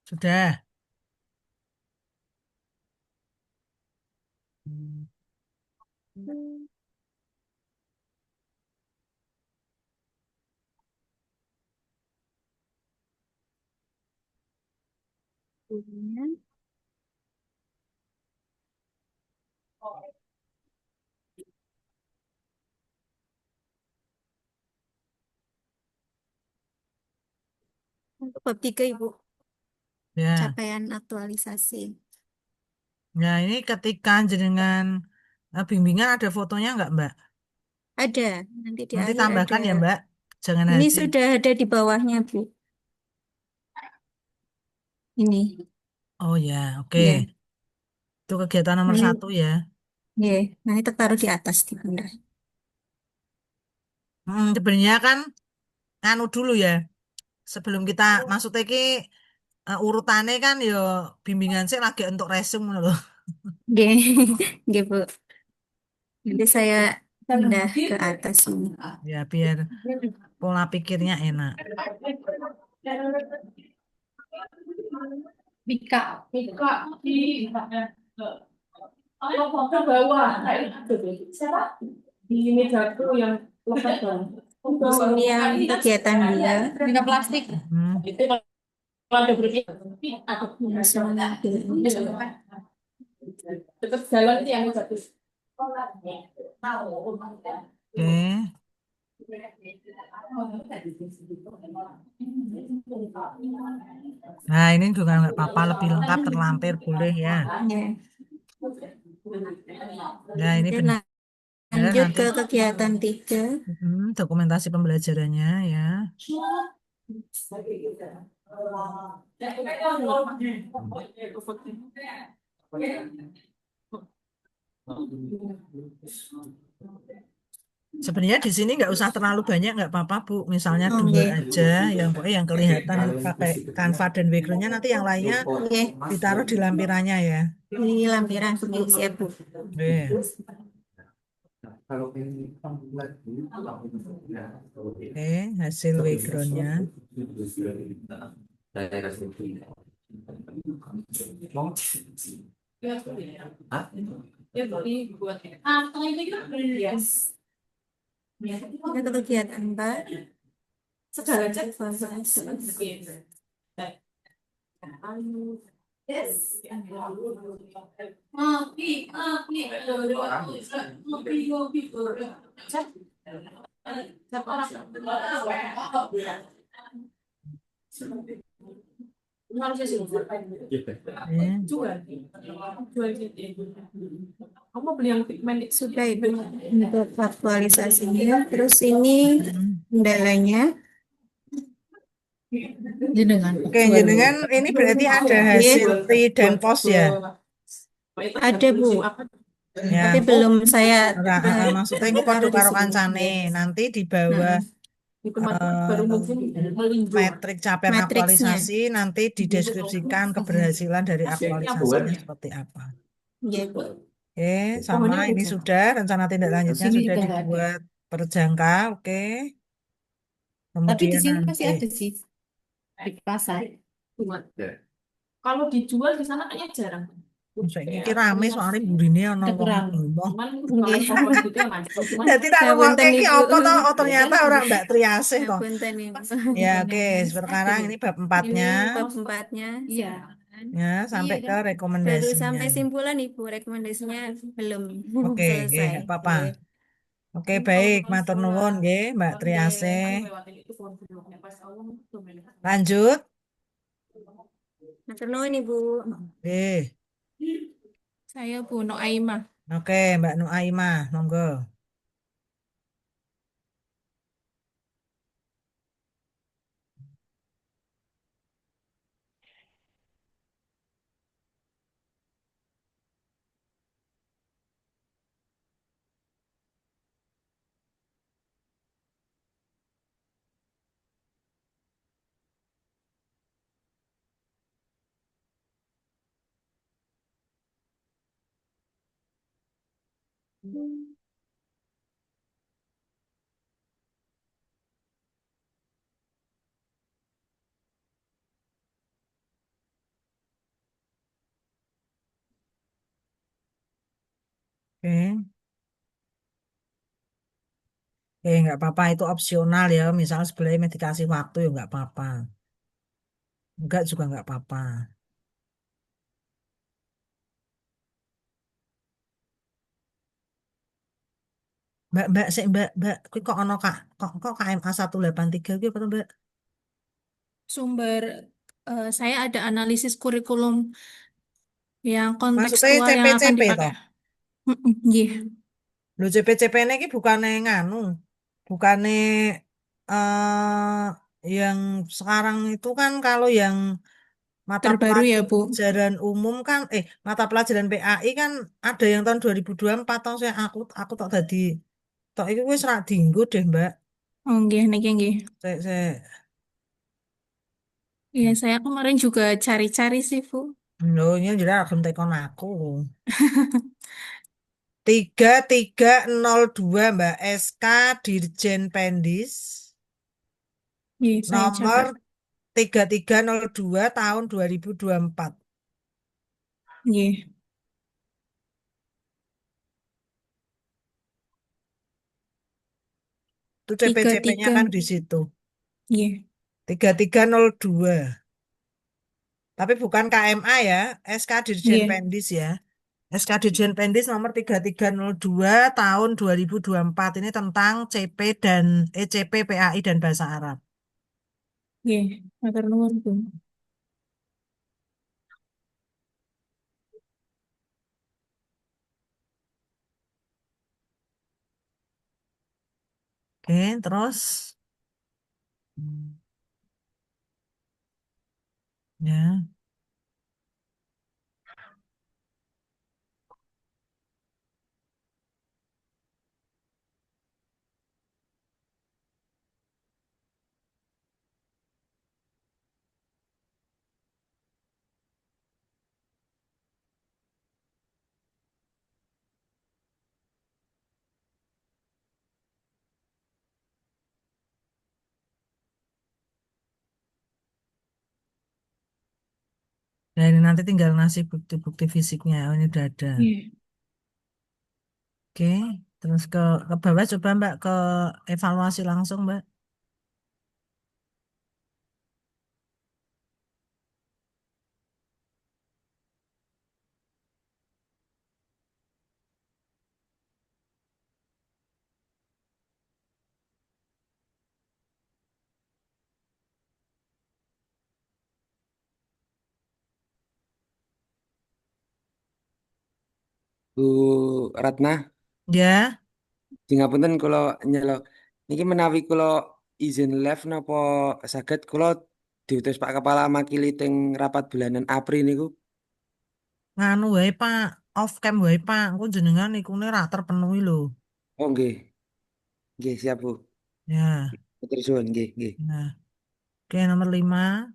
Sudah. Kemudian, untuk bab 3, Ibu, Ya. capaian aktualisasi. Nah, ini ketika jenengan bimbingan ada fotonya nggak, Mbak? Ada, nanti di Nanti akhir tambahkan ada. ya, Mbak. Jangan Ini nanti. sudah ada di bawahnya, Bu. Ini. Oh ya, oke. Ya. Itu kegiatan nomor Ini, 1 ya. ya. Nah, itu taruh di atas di bunda. Sebenarnya kan anu dulu ya. Sebelum kita masuk TK urutannya kan ya bimbingan sih lagi untuk resume loh. Oke, oke, Bu. Nanti saya pindah ke atas ini. Ya biar pola pikirnya enak. Bika. Ke bawah. Siapa? Di meja itu yang lepas banget. Ini yang kegiatan dia. Bika plastik. Hmm. Tetap jalan itu yang bagus. Oke. Nah, ini juga nggak apa-apa, lebih lengkap terlampir boleh ya. Ya. Ya, ini Oke, benar lanjut nanti ke kegiatan 3. dokumentasi pembelajarannya ya. Sebenarnya di sini nggak usah terlalu banyak, nggak apa-apa Bu. Misalnya 2 Oke. aja, yang pokoknya yang kelihatan pakai Canva dan backgroundnya, nanti yang lainnya Oke. ditaruh di lampirannya ya. Ini lampiran siap, Bu. Oke. Oke, hasil backgroundnya. Kita ke kegiatan 4. Segala cek. Kamu beli yang pigmen Sudah Ibu untuk aktualisasinya. Terus ini kendalanya. Oke, jenengan ini berarti ada hasil pre dan post ya? Ada Bu, Ya, tapi belum saya maksudnya itu kode taruh di karo sini. kancane. Nanti di bawah itu baru mungkin melinjo. metrik capaian Matriksnya. aktualisasi nanti dideskripsikan keberhasilan dari aktualisasinya seperti apa. Ya, Bu. Oke, sama ini sudah rencana tindak lanjutnya sudah dibuat perjangka, oke. Tapi di Kemudian sini masih nanti ada sih di pasar. Kalau dijual di sana kayaknya jarang. ini rame soalnya burine ana wong ngomong. Cuman kalau pohon gitu ya Mas. Cuman Jadi tak ngomong Ngapunten, iki Ibu. apa toh? Oh ternyata orang Mbak Triasih toh. Ngapunten, Ibu. Ya oke, sekarang ini bab 4-nya. Ini bab 4-nya. iya. Ya, sampai ke Baru rekomendasinya. sampai simpulan Ibu, rekomendasinya belum Oke, selesai. nggak apa-apa. Oke, baik, matur nuwun nggih, Mbak Triasih. Lanjut. Matur nuwun Ibu. Nggih. Saya Bu Noaimah. Oke, Mbak Nuaimah, monggo. Oke. Nggak apa-apa, itu opsional ya. Misalnya sebelumnya mau dikasih waktu ya nggak apa-apa. Enggak juga nggak apa-apa. Mbak, Mbak, kuwi kok ono kok KMA 183 gitu apa tuh, Mbak? Sumber saya ada analisis kurikulum yang Maksudnya kontekstual yang akan CP-CP dipakai. toh. Iya. Lho CP-CP ini bukannya nganu, bukannya yang sekarang itu kan kalau yang mata Terbaru ya, Bu. pelajaran umum kan mata pelajaran PAI kan ada yang tahun 2024 tahun saya aku tak tadi tok itu wis rak dienggo deh Mbak. Oh, nggih, niki nggih. Saya Iya, saya kemarin juga cari-cari sih, Bu. lho ini jadi akan tekon aku. 3302 Mbak SK Dirjen Pendis Iya, saya nomor catat. 3302 tahun 2024. Iya. Itu CP-CP-nya 33. kan di situ. Iya. 3302. Tapi bukan KMA ya, SK Dirjen Nggih. Pendis ya. SK Dirjen Pendis nomor 3302 tahun 2024 ini tentang CP dan ECP PAI dan Bahasa Arab. Nggih, matur nuwun, Bu. Oke, terus ya. Nah, ini nanti tinggal ngasih bukti-bukti fisiknya. Oh, ini udah ada. Nggih. Oke, terus ke bawah coba Mbak ke evaluasi langsung Mbak. Bu Ratna, Ya, Singapunten kalau nyelo niki menawi kalau izin live napa saged kalau diutus Pak Kepala Makili teng rapat bulanan April niku. nganu wae Pak, off cam wae Pak. Aku jenengan ikune ra terpenuhi lho. Oh nggih, nggih siap Bu. Ya, Terus suwun nggih, nggih. nah. Oke, nomor 5.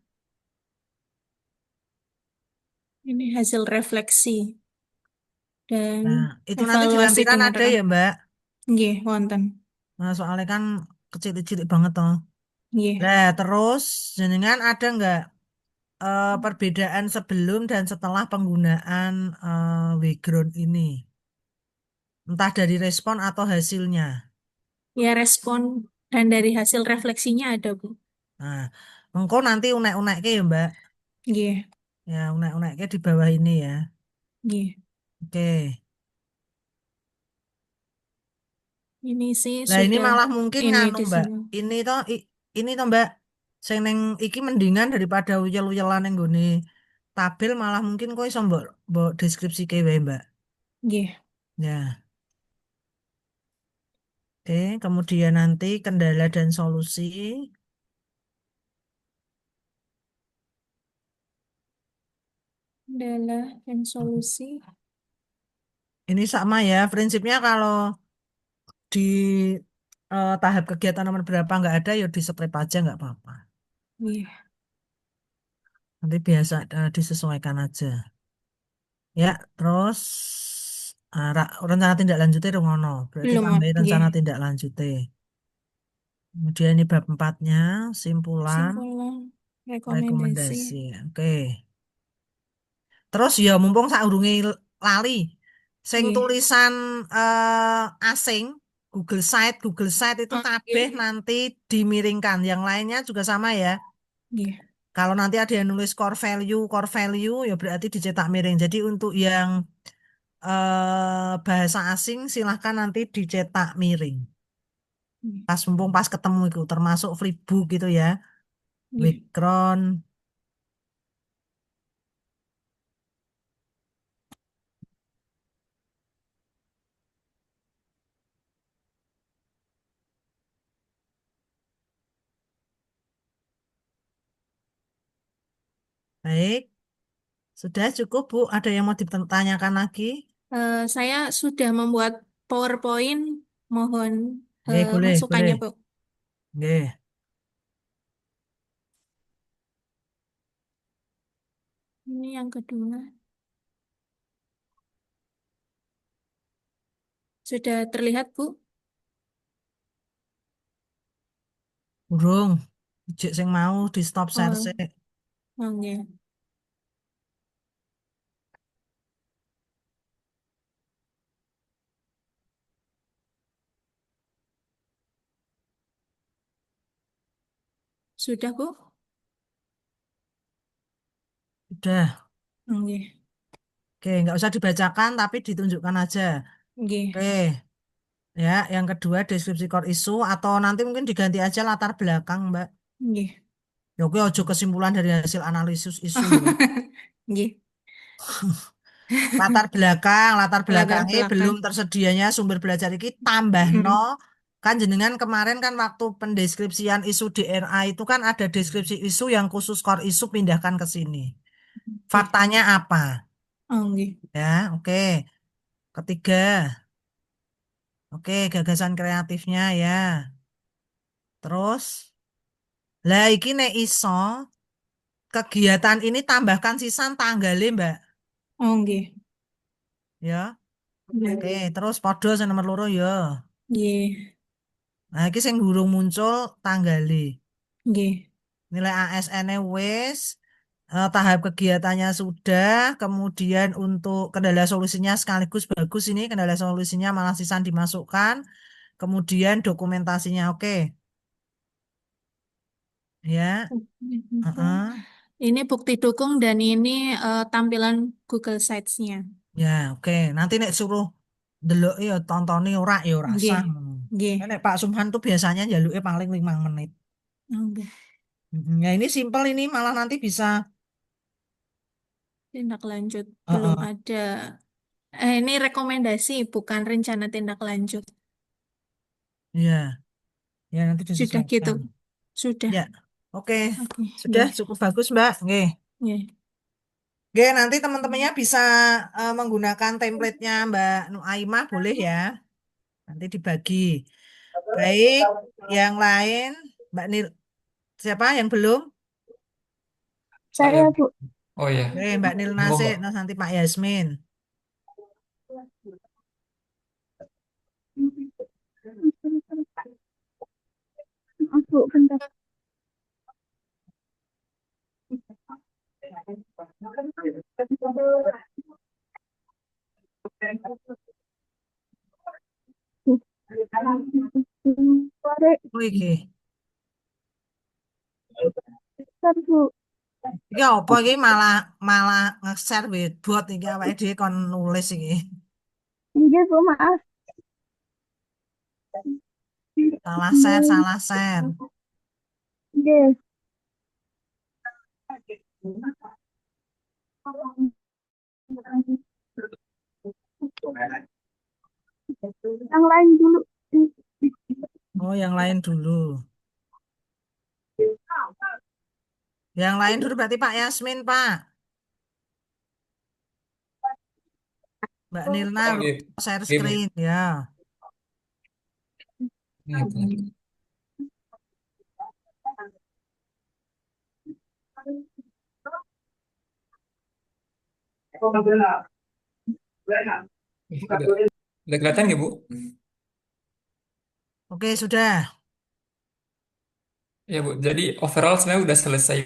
Ini hasil refleksi dan Nah, itu nanti di evaluasi lampiran ada dengarkan. ya Mbak. Nggih, wonten. Nah, soalnya kan kecil-kecil banget toh. Nggih. Nah, terus jenengan ada nggak perbedaan sebelum dan setelah penggunaan background ini? Entah dari respon atau hasilnya. Ya, respon dan dari hasil refleksinya ada, Bu. Nah, engkau nanti unek-unekke ya Mbak. Nggih. Ya, unek-unekke di bawah ini ya. Nggih. Oke. Ini sih Nah, ini sudah malah mungkin ini nganu di Mbak. sini. Ini toh Mbak. Sing ning iki mendingan daripada uyel-uyelan ning nggone tabel malah mungkin kok iso mbok mbok deskripsike wae Mbak. Nggih. Ya. Oke, kemudian nanti kendala dan solusi. Adalah dan solusi. Ini sama ya, prinsipnya kalau di tahap kegiatan nomor berapa nggak ada, ya di strip aja nggak apa-apa. Nggih. Nanti biasa disesuaikan aja. Ya, terus rencana tindak lanjutnya rungono. Berarti Belum, tambahin nggih. rencana tindak lanjutnya. Kemudian ini bab empatnya, simpulan, Simpulan rekomendasi. rekomendasi. Oke. Terus ya mumpung saurunge lali, sing Nggih. tulisan asing, Google Site itu kabeh Nggih. nanti dimiringkan. Yang lainnya juga sama ya. Nggih. Kalau nanti ada yang nulis core value ya berarti dicetak miring. Jadi untuk yang bahasa asing silahkan nanti dicetak miring. Nggih. Pas mumpung pas ketemu itu termasuk flipbook gitu ya. Nggih. Background. Baik, sudah cukup Bu. Ada yang mau ditanyakan lagi? Saya sudah membuat PowerPoint. Mohon Oke, boleh, boleh. masukannya, Bu. Oke. Ini yang kedua. Sudah terlihat, Bu? Burung. Ijek sing mau di stop share Oh, sik. oh, nggih. Sudah, Bu? Udah. Nggih. Oke, nggak usah dibacakan tapi ditunjukkan aja. Nggih. Oke, ya. Yang kedua deskripsi core isu atau nanti mungkin diganti aja latar belakang, Mbak. Nggih. Ya, oke, ojo kesimpulan dari hasil analisis isu ya. Nggih. Latar belakang, latar Latar belakangnya belakang. belum tersedianya sumber belajar iki tambah no. Kan jenengan kemarin kan waktu pendeskripsian isu DRA itu kan ada deskripsi isu yang khusus core isu pindahkan ke sini. Faktanya apa? Oh, nggih. Ya, oke. Ketiga, oke, gagasan kreatifnya ya. Terus, lah iki nek iso kegiatan ini tambahkan sisan tanggalnya, Mbak. Oh, nggih. Ya, Nggih. oke. Terus podo sing nomor loro ya. Nggih. Nah, iki sing durung muncul tanggalnya. Nggih. Nilai ASN-nya wis, tahap kegiatannya sudah, kemudian untuk kendala solusinya sekaligus bagus ini, kendala solusinya malah sisan dimasukkan, kemudian dokumentasinya oke. Ya, heeh. Ini bukti dukung dan ini tampilan Google Sites-nya. Ya, oke. Nanti nek suruh delok ya tontoni ora ya ora Nggih. sah. Nggih. Nek Pak Sumhan tuh biasanya jaluknya paling 5 menit. Nggih. Ya ini simpel ini malah nanti bisa Tindak lanjut belum ada. Ini rekomendasi, bukan rencana tindak lanjut. ya, ya nanti Sudah gitu. disesuaikan. Sudah. Ya, oke. Oke. Sudah Nggih. cukup bagus, Mbak. Oke. Nggih. Oke, nanti teman-temannya bisa menggunakan template-nya Mbak Nuaimah boleh ya. Nanti dibagi. Baik, yang lain Mbak Nil siapa yang belum? Saya, Bu. Oh iya, Oke, Mbak Nil monggo Nasik, Mbak. terus nanti Pak Yasmin. Maaf, Bu, bentar. Sore, Oke. bentar, Bu. Iki apa iki malah malah nge-share with bot iki awake dhewe kon nulis iki. Iya, Bu, maaf. Salah share, salah share. Iya. Yang lain dulu. Oh, yang lain dulu. Yang lain dulu berarti Pak Yasmin, Pak. Mbak Nilna Oh iya, share iya, Bu. screen ya. Iya, Bu. Ih, udah kelihatan nggak, Bu? Oke, sudah. Ya, Bu. Jadi overall sebenarnya udah selesai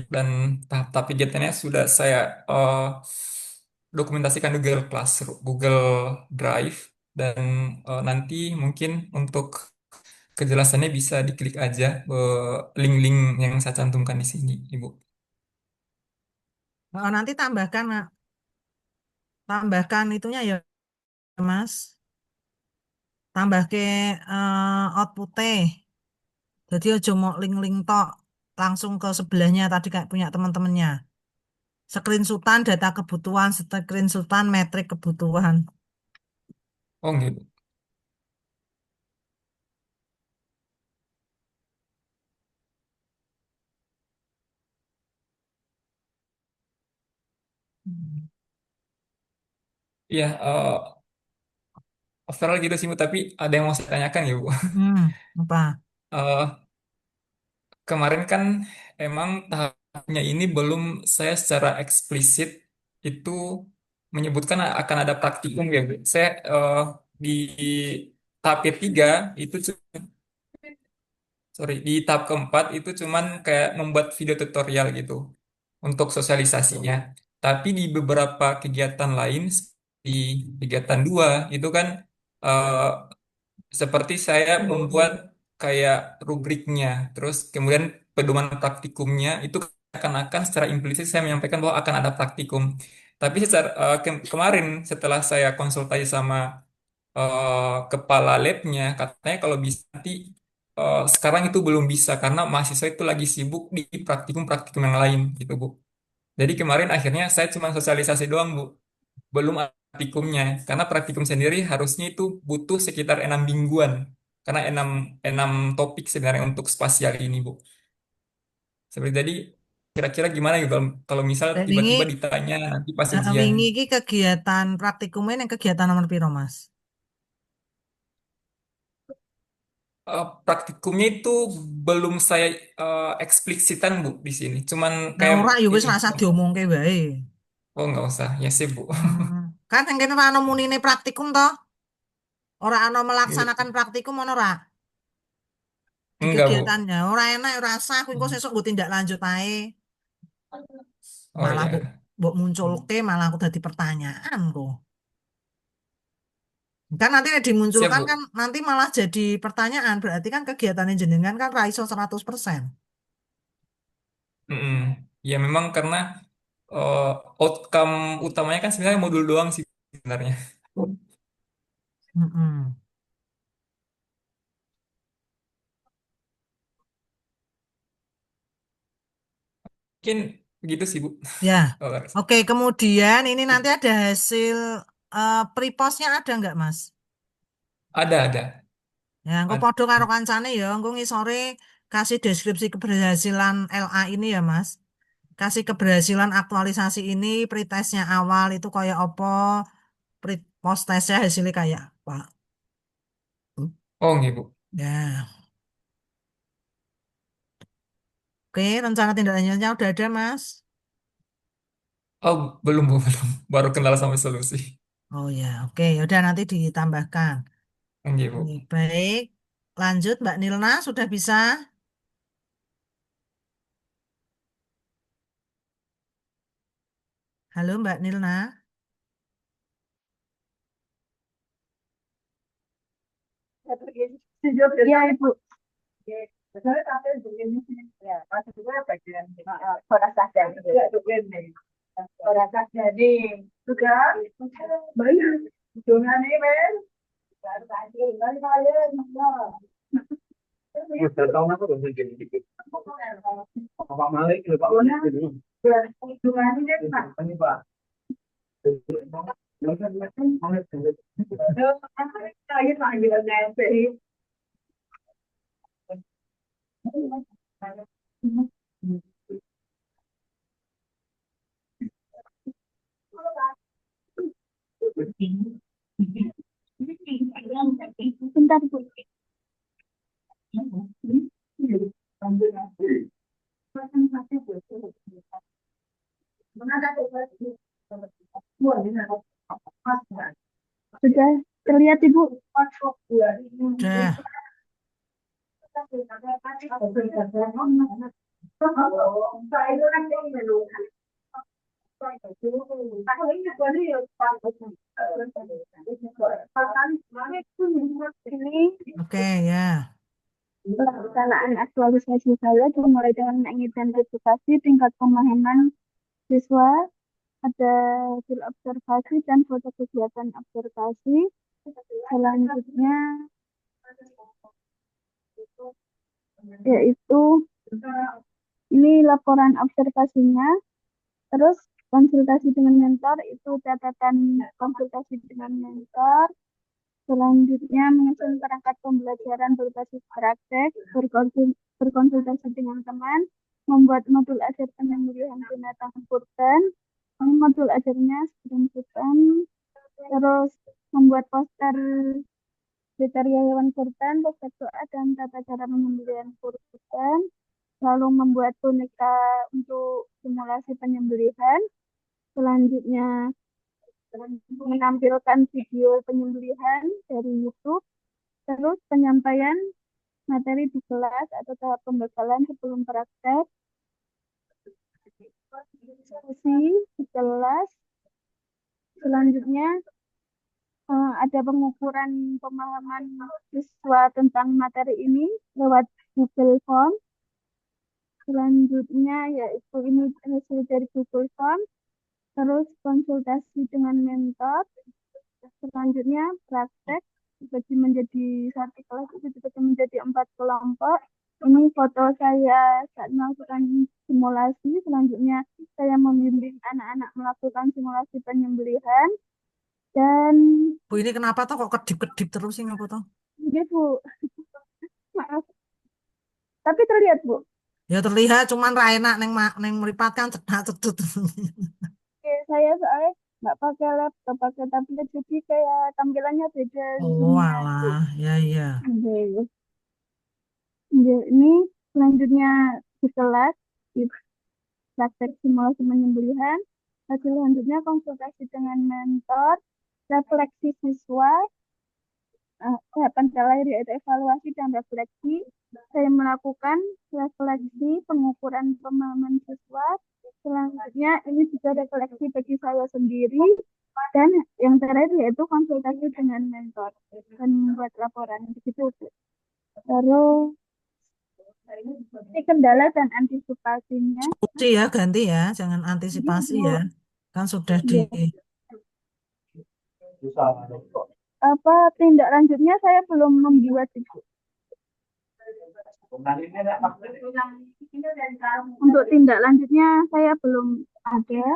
dan tahap-tahap kegiatannya sudah saya dokumentasikan di Google Classroom, Google Drive dan nanti mungkin untuk kejelasannya bisa diklik aja link-link yang saya cantumkan di sini, Ibu. Nanti tambahkan itunya ya, Mas. Tambah ke outputnya. Jadi aja mau link-link tok langsung ke sebelahnya tadi kayak punya teman-temannya. Screenshotan data kebutuhan, screenshotan metrik kebutuhan. Oh, gitu. Iya, overall gitu sih, Bu. Tapi ada yang mau saya tanyakan ya, Bu. Apa? Eh, Kemarin kan emang tahapnya ini belum saya secara eksplisit itu menyebutkan akan ada praktikum ya, Bu. Saya di tahap ketiga itu di tahap keempat itu cuman kayak membuat video tutorial gitu untuk sosialisasinya. Tapi di beberapa kegiatan lain di kegiatan dua itu kan eh, seperti saya membuat kayak rubriknya, terus kemudian pedoman praktikumnya itu seakan-akan secara implisit saya menyampaikan bahwa akan ada praktikum. Tapi secara, kemarin setelah saya konsultasi sama kepala labnya, katanya kalau bisa nanti sekarang itu belum bisa karena mahasiswa itu lagi sibuk di praktikum-praktikum yang lain gitu Bu. Jadi kemarin akhirnya saya cuma sosialisasi doang Bu, belum ada praktikumnya. Karena praktikum sendiri harusnya itu butuh sekitar 6 mingguan. Karena enam topik sebenarnya untuk spasial ini Bu. Seperti tadi kira-kira gimana gitu kalau misal Dan tiba-tiba ditanya nanti pas ujian. wingi iki kegiatan praktikumnya yang kegiatan nomor piro, Mas? Praktikumnya itu belum saya eksplisitan Bu di sini. Cuman Nah, kayak ora ya wis ini. rasa diomongke wae. Oh nggak usah, ya sih Bu. Kan yang kene ora ana munine praktikum toh? Ora ana melaksanakan praktikum ono ora? Di Enggak Bu. kegiatannya ora enak ora sah kuwi engko sesuk nggo tindak lanjut ae. Oh Malah mbok ya, mbok munculke malah aku dadi pertanyaan kok. Kan nanti nek siap dimunculkan Bu. kan nanti malah jadi pertanyaan berarti kan kegiatannya jenengan kan ra iso 100%. Mm-mm. Ya memang karena eh, outcome utamanya kan sebenarnya modul doang sih sebenarnya. Mm-mm. Mungkin begitu sih Bu. Ya. Oh, Oke, kemudian ini nanti ada hasil pre-postnya ada nggak, Mas? ada. Ya, engko Ad- padha karo kancane ya, engko ngisore kasih deskripsi keberhasilan LA ini ya, Mas. Kasih keberhasilan aktualisasi ini, pretestnya awal itu kayak apa, pre-post testnya hasilnya kayak apa. Oh nggih Bu. Ya, oke, rencana tindak lanjutnya udah ada, Mas. Oh belum Bu, belum. Baru kenal sama solusi. Oh ya, oke, ya udah nanti ditambahkan. Nggih Bu. Oke, baik, lanjut Mbak Nilna, sudah bisa? Halo Mbak Nilna. Ya, Ibu. Bentar, Bu. Sudah terlihat, Ibu? Udah. Ini Oke ya. pelaksanaan aktualisasi saya dimulai dengan mengidentifikasi tingkat pemahaman siswa, ada hasil observasi dan foto kegiatan observasi. Selanjutnya yaitu ini laporan observasinya, terus konsultasi dengan mentor, itu catatan konsultasi dengan mentor. Selanjutnya menyusun perangkat pembelajaran berbasis praktek, berkonsultasi dengan teman, membuat modul ajar penyembelihan binatang kurban. Ini modul ajarnya sebelum kurban. Terus membuat poster kriteria hewan kurban, poster doa dan tata cara penyembelihan kurban. Lalu membuat boneka untuk simulasi penyembelihan. Selanjutnya menampilkan video penyembelihan dari YouTube, terus penyampaian materi di kelas atau tahap pembekalan sebelum praktek, diskusi di kelas. Selanjutnya ada pengukuran pemahaman siswa tentang materi ini lewat Google Form. Selanjutnya yaitu ini hasil dari Google Form, terus konsultasi dengan mentor. Selanjutnya praktek dibagi menjadi satu kelas itu dibagi menjadi 4 kelompok. Ini foto saya saat melakukan simulasi. Selanjutnya saya membimbing anak-anak melakukan simulasi penyembelihan dan Bu, ini kenapa toh kok kedip-kedip terus sih ngapa toh? Bu. Maaf. Tapi terlihat Bu. Ya terlihat cuman ra enak neng mripat kan cedak-cedut. Oke, saya soalnya nggak pakai laptop, pakai tablet, jadi kayak tampilannya beda Oh zoomnya. alah, ya. Oke. Ini selanjutnya di kelas di praktek simulasi penyembelihan. Hasil selanjutnya konsultasi dengan mentor, refleksi siswa, tahapan terakhir yaitu evaluasi dan refleksi. Saya melakukan refleksi pengukuran pemahaman siswa. Selanjutnya ini juga refleksi bagi saya sendiri. Dan yang terakhir yaitu konsultasi dengan mentor dan membuat laporan begitu. Terus ini kendala dan antisipasinya. Cuci ya, ganti ya, jangan antisipasi ya. Kan sudah di Tindak lanjutnya saya belum membuat itu. Untuk tindak lanjutnya saya belum ada.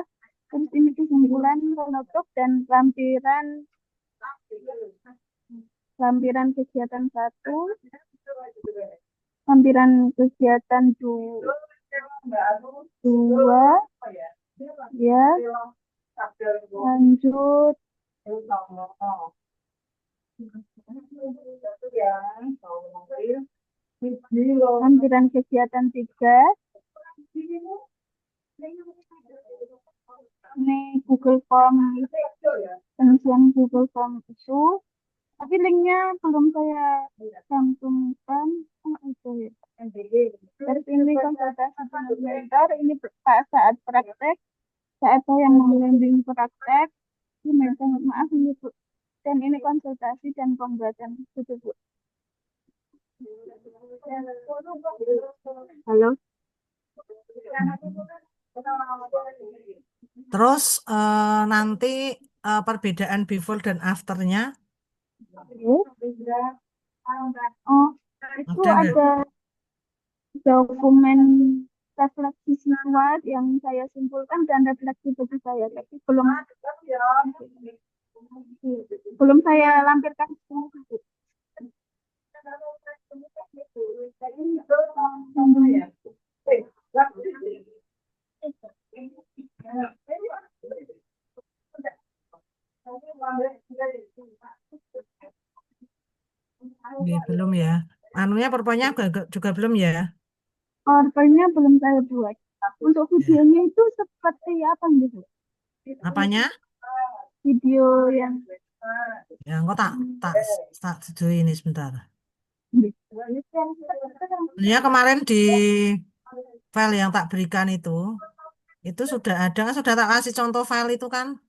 Terus ini kesimpulan penutup dan lampiran kegiatan 1, lampiran kegiatan 2, ya, lanjut. Lampiran kegiatan 3. Ini Google Form, pengisian Google Form itu. Tapi linknya belum saya cantumkan. Terus ini konsultasi dengan mentor. Ini saat praktek, saat saya membimbing praktek. Maaf ini Bu. Dan ini konsultasi dan pembuatan itu Bu. Halo. Terus nanti perbedaan before dan afternya Itu ada nggak? ada dokumen refleksi siswa yang saya simpulkan dan refleksi bagi saya, tapi belum saya lampirkan semua. Belum ya. Anunya perponya juga belum ya. PowerPoint-nya belum saya buat. Untuk videonya itu seperti apa gitu? Apanya? Video yang Kok tak setuju ini sebentar. Ya kemarin di file yang tak berikan itu sudah ada kan, sudah tak kasih contoh file itu kan,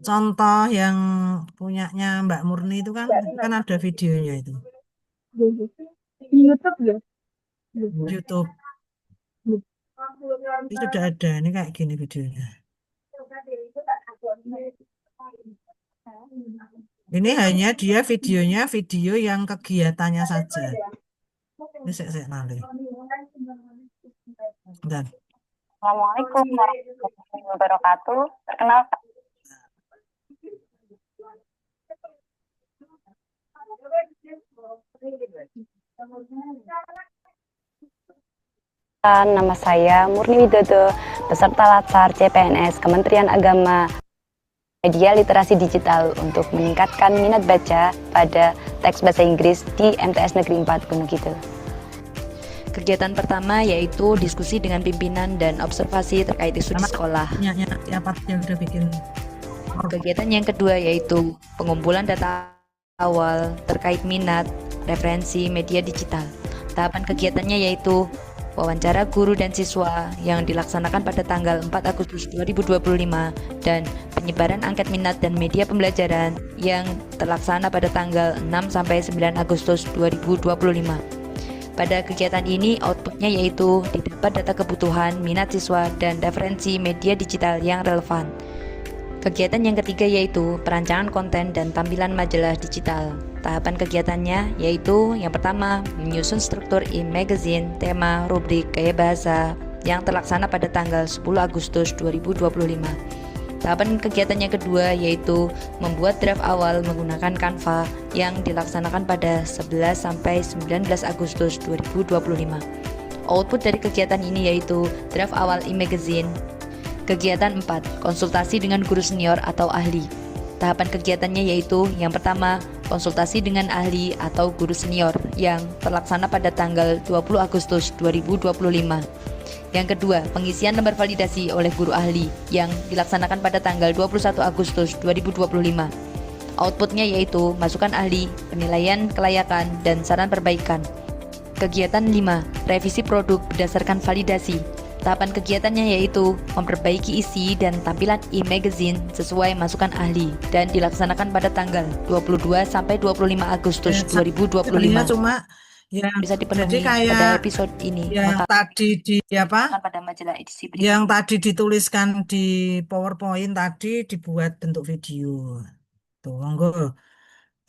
contoh yang punyanya Mbak Murni itu kan ada videonya itu. di YouTube ya? YouTube. Ini sudah ada, ini kayak gini videonya. Ini hanya dia videonya video yang kegiatannya saja. Ini saya nanti. Dan Assalamualaikum warahmatullahi wabarakatuh. Perkenalkan. Nama saya Murni Widodo, peserta Latsar CPNS Kementerian Agama Media Literasi Digital untuk meningkatkan minat baca pada teks bahasa Inggris di MTS Negeri 4 Gunung Kidul. Kegiatan pertama yaitu diskusi dengan pimpinan dan observasi terkait isu di sekolah. yang udah bikin. Kegiatan yang kedua yaitu pengumpulan data awal terkait minat, referensi media digital. Tahapan kegiatannya yaitu wawancara guru dan siswa yang dilaksanakan pada tanggal 4 Agustus 2025 dan penyebaran angket minat dan media pembelajaran yang terlaksana pada tanggal 6-9 Agustus 2025. Pada kegiatan ini outputnya yaitu didapat berupa data kebutuhan, minat siswa, dan referensi media digital yang relevan. Kegiatan yang ketiga yaitu perancangan konten dan tampilan majalah digital. Tahapan kegiatannya yaitu yang pertama, menyusun struktur e-magazine, tema, rubrik, gaya bahasa yang terlaksana pada tanggal 10 Agustus 2025. Tahapan kegiatan yang kedua yaitu membuat draft awal menggunakan Canva yang dilaksanakan pada 11 sampai 19 Agustus 2025. Output dari kegiatan ini yaitu draft awal e-magazine. Kegiatan 4, konsultasi dengan guru senior atau ahli. Tahapan kegiatannya yaitu yang pertama, konsultasi dengan ahli atau guru senior yang terlaksana pada tanggal 20 Agustus 2025. Yang kedua, pengisian lembar validasi oleh guru ahli yang dilaksanakan pada tanggal 21 Agustus 2025. Outputnya yaitu masukan ahli, penilaian kelayakan, dan saran perbaikan. Kegiatan 5, revisi produk berdasarkan validasi. Tahapan kegiatannya yaitu memperbaiki isi dan tampilan e-magazine sesuai masukan ahli dan dilaksanakan pada tanggal 22 sampai 25 Agustus Sebenarnya 2025. cuma yang Bisa jadi dipenuhi pada kayak episode ini. yang Maka tadi di apa? pada majalah edisi Yang berikutnya. tadi dituliskan di PowerPoint tadi dibuat bentuk video. Tuh, monggo.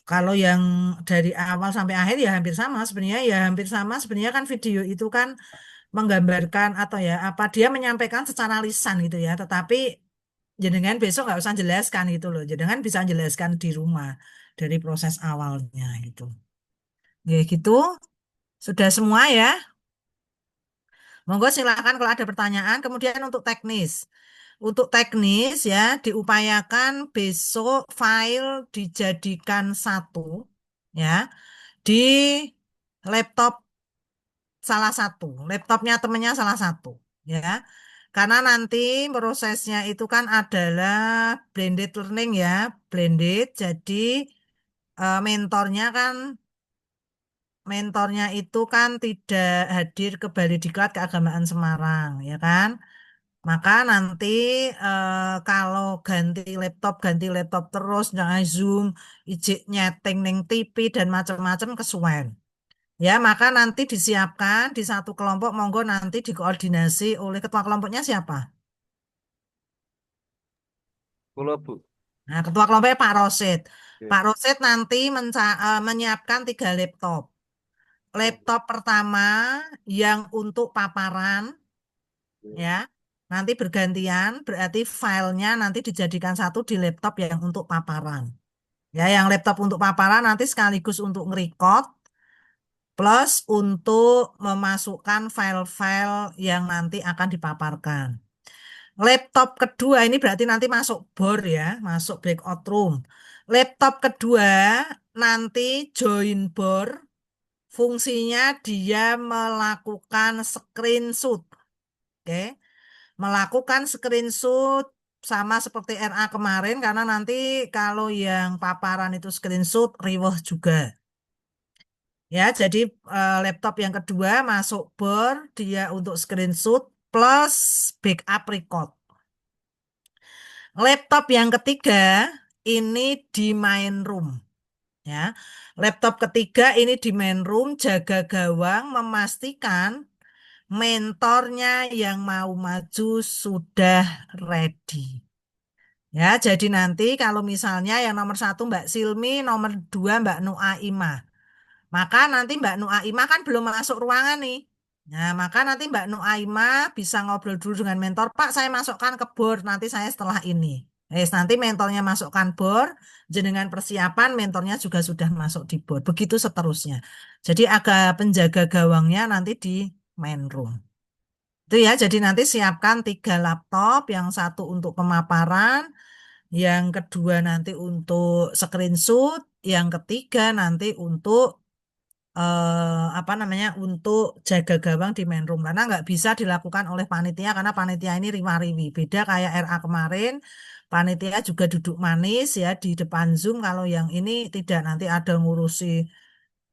Kalau yang dari awal sampai akhir ya hampir sama sebenarnya ya hampir sama sebenarnya kan video itu kan menggambarkan atau ya apa dia menyampaikan secara lisan gitu ya tetapi jenengan besok nggak usah jelaskan gitu loh jenengan bisa jelaskan di rumah dari proses awalnya gitu ya gitu sudah semua ya monggo silakan kalau ada pertanyaan kemudian untuk teknis ya diupayakan besok file dijadikan satu ya di laptop salah satu, laptopnya temennya salah satu, ya. Karena nanti prosesnya itu kan adalah blended learning ya, blended. Jadi mentornya itu kan tidak hadir ke Bali Diklat Keagamaan Semarang, ya kan? Maka nanti kalau ganti laptop terus, jangan Zoom, ijik nyeting ning TV dan macam-macam kesuwen. Ya, maka nanti disiapkan di satu kelompok, monggo nanti dikoordinasi oleh ketua kelompoknya siapa? Kula, Bu. Nah, ketua kelompoknya Pak Rosid. Ya. Pak Rosid nanti menyiapkan 3 laptop. Laptop pertama yang untuk paparan, ya, nanti bergantian, berarti filenya nanti dijadikan satu di laptop yang untuk paparan. Ya, yang laptop untuk paparan nanti sekaligus untuk nge-record, plus untuk memasukkan file-file yang nanti akan dipaparkan. Laptop kedua ini berarti nanti masuk BOR ya, masuk breakout room. Laptop kedua nanti join BOR, fungsinya dia melakukan screenshot. Oke. Melakukan screenshot sama seperti RA kemarin karena nanti kalau yang paparan itu screenshot riweh juga. Ya, jadi laptop yang kedua masuk BOR, dia untuk screenshot plus backup record. Laptop yang ketiga ini di main room. Ya, laptop ketiga ini di main room jaga gawang memastikan mentornya yang mau maju sudah ready. Ya, jadi nanti kalau misalnya yang nomor 1 Mbak Silmi, nomor 2 Mbak Nuaimah. Maka nanti Mbak Nuaimah kan belum masuk ruangan nih. Nah, maka nanti Mbak Nuaimah bisa ngobrol dulu dengan mentor. Pak, saya masukkan ke BOR, nanti saya setelah ini. Nanti mentornya masukkan BOR, jenengan persiapan mentornya juga sudah masuk di BOR. Begitu seterusnya. Jadi agak penjaga gawangnya nanti di main room. Itu ya, jadi nanti siapkan 3 laptop, yang satu untuk pemaparan, yang kedua nanti untuk screenshot, yang ketiga nanti untuk untuk jaga gawang di main room karena nggak bisa dilakukan oleh panitia karena panitia ini riwa-riwi beda kayak RA kemarin panitia juga duduk manis ya di depan Zoom kalau yang ini tidak nanti ada ngurusi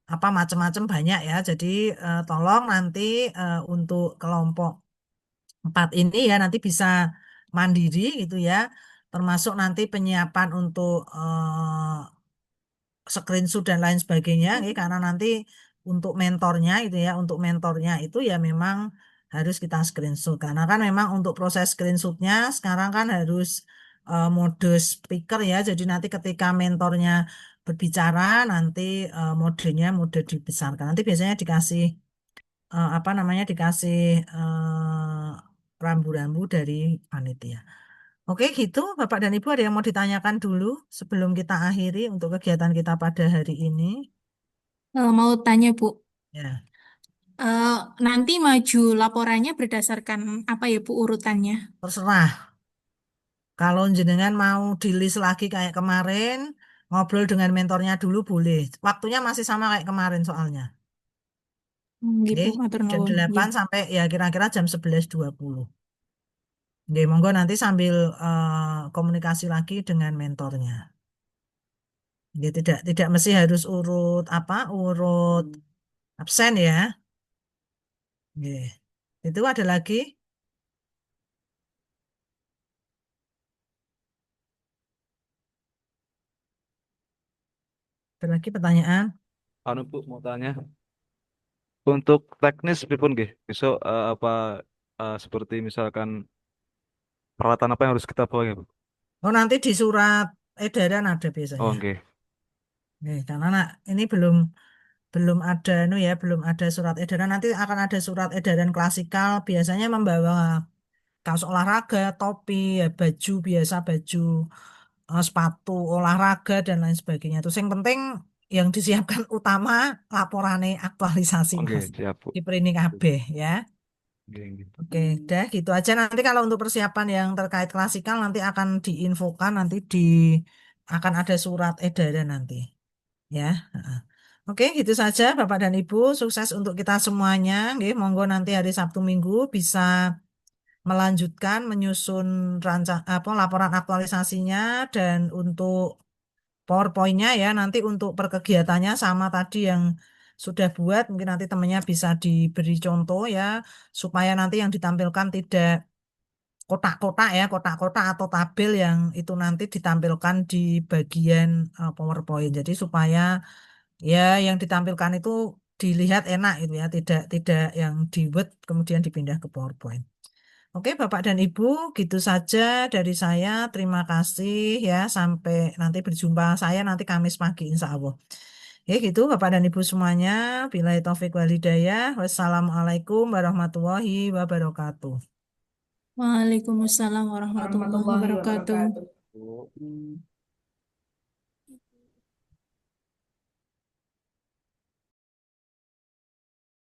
apa macam-macam banyak ya jadi tolong nanti untuk kelompok 4 ini ya nanti bisa mandiri gitu ya termasuk nanti penyiapan untuk screenshot dan lain sebagainya karena nanti untuk mentornya itu ya untuk mentornya itu ya memang harus kita screenshot. Karena kan memang untuk proses screenshotnya sekarang kan harus mode speaker ya. Jadi nanti ketika mentornya berbicara, nanti modenya mode dibesarkan. Nanti biasanya dikasih apa namanya dikasih rambu-rambu dari panitia. Oke, gitu Bapak dan Ibu ada yang mau ditanyakan dulu sebelum kita akhiri untuk kegiatan kita pada hari ini? Mau tanya, Bu. Ya, Nanti maju laporannya berdasarkan apa ya, Bu, urutannya? terserah. Kalau jenengan mau di list lagi kayak kemarin, ngobrol dengan mentornya dulu boleh. Waktunya masih sama kayak kemarin soalnya. Nggih, Oke, Bu, matur jam nuwun. 8 Nggih. sampai ya kira-kira jam 11.20. Oke, monggo nanti sambil komunikasi lagi dengan mentornya. Oke, tidak mesti harus urut apa? Urut absen ya. Oke. Itu ada lagi? Ada lagi pertanyaan? Anu Bu mau tanya untuk teknis pripun nggih? Besok apa seperti misalkan peralatan apa yang harus kita bawa ya Bu? Oh, nanti di surat edaran ada Oh, biasanya. nggih. Karena ini belum ada belum ada surat edaran. Nanti akan ada surat edaran klasikal. Biasanya membawa kaos olahraga, topi, ya, baju biasa, baju sepatu olahraga dan lain sebagainya. Terus yang penting yang disiapkan utama laporannya aktualisasi Oh, nggih, Mas. siap Bu. Di Prini kabeh ya. Nggih, nggih. Oke, dah gitu aja. Nanti kalau untuk persiapan yang terkait klasikal nanti akan diinfokan akan ada surat edaran nanti ya. Heeh. Oke, gitu saja Bapak dan Ibu. Sukses untuk kita semuanya. Nggih, monggo nanti hari Sabtu Minggu bisa melanjutkan menyusun laporan aktualisasinya dan untuk PowerPoint-nya ya nanti untuk perkegiatannya sama tadi yang sudah buat mungkin nanti temannya bisa diberi contoh ya supaya nanti yang ditampilkan tidak kotak-kotak ya kotak-kotak atau tabel yang itu nanti ditampilkan di bagian PowerPoint. Jadi supaya ya yang ditampilkan itu dilihat enak itu ya tidak tidak yang di Word kemudian dipindah ke PowerPoint. Oke, Bapak dan Ibu, gitu saja dari saya. Terima kasih ya. Sampai nanti berjumpa saya nanti Kamis pagi, insya Allah. Ya gitu, Bapak dan Ibu semuanya. Billahi taufik wal hidayah. Wassalamualaikum warahmatullahi wabarakatuh. Waalaikumsalam warahmatullahi wabarakatuh. Bu.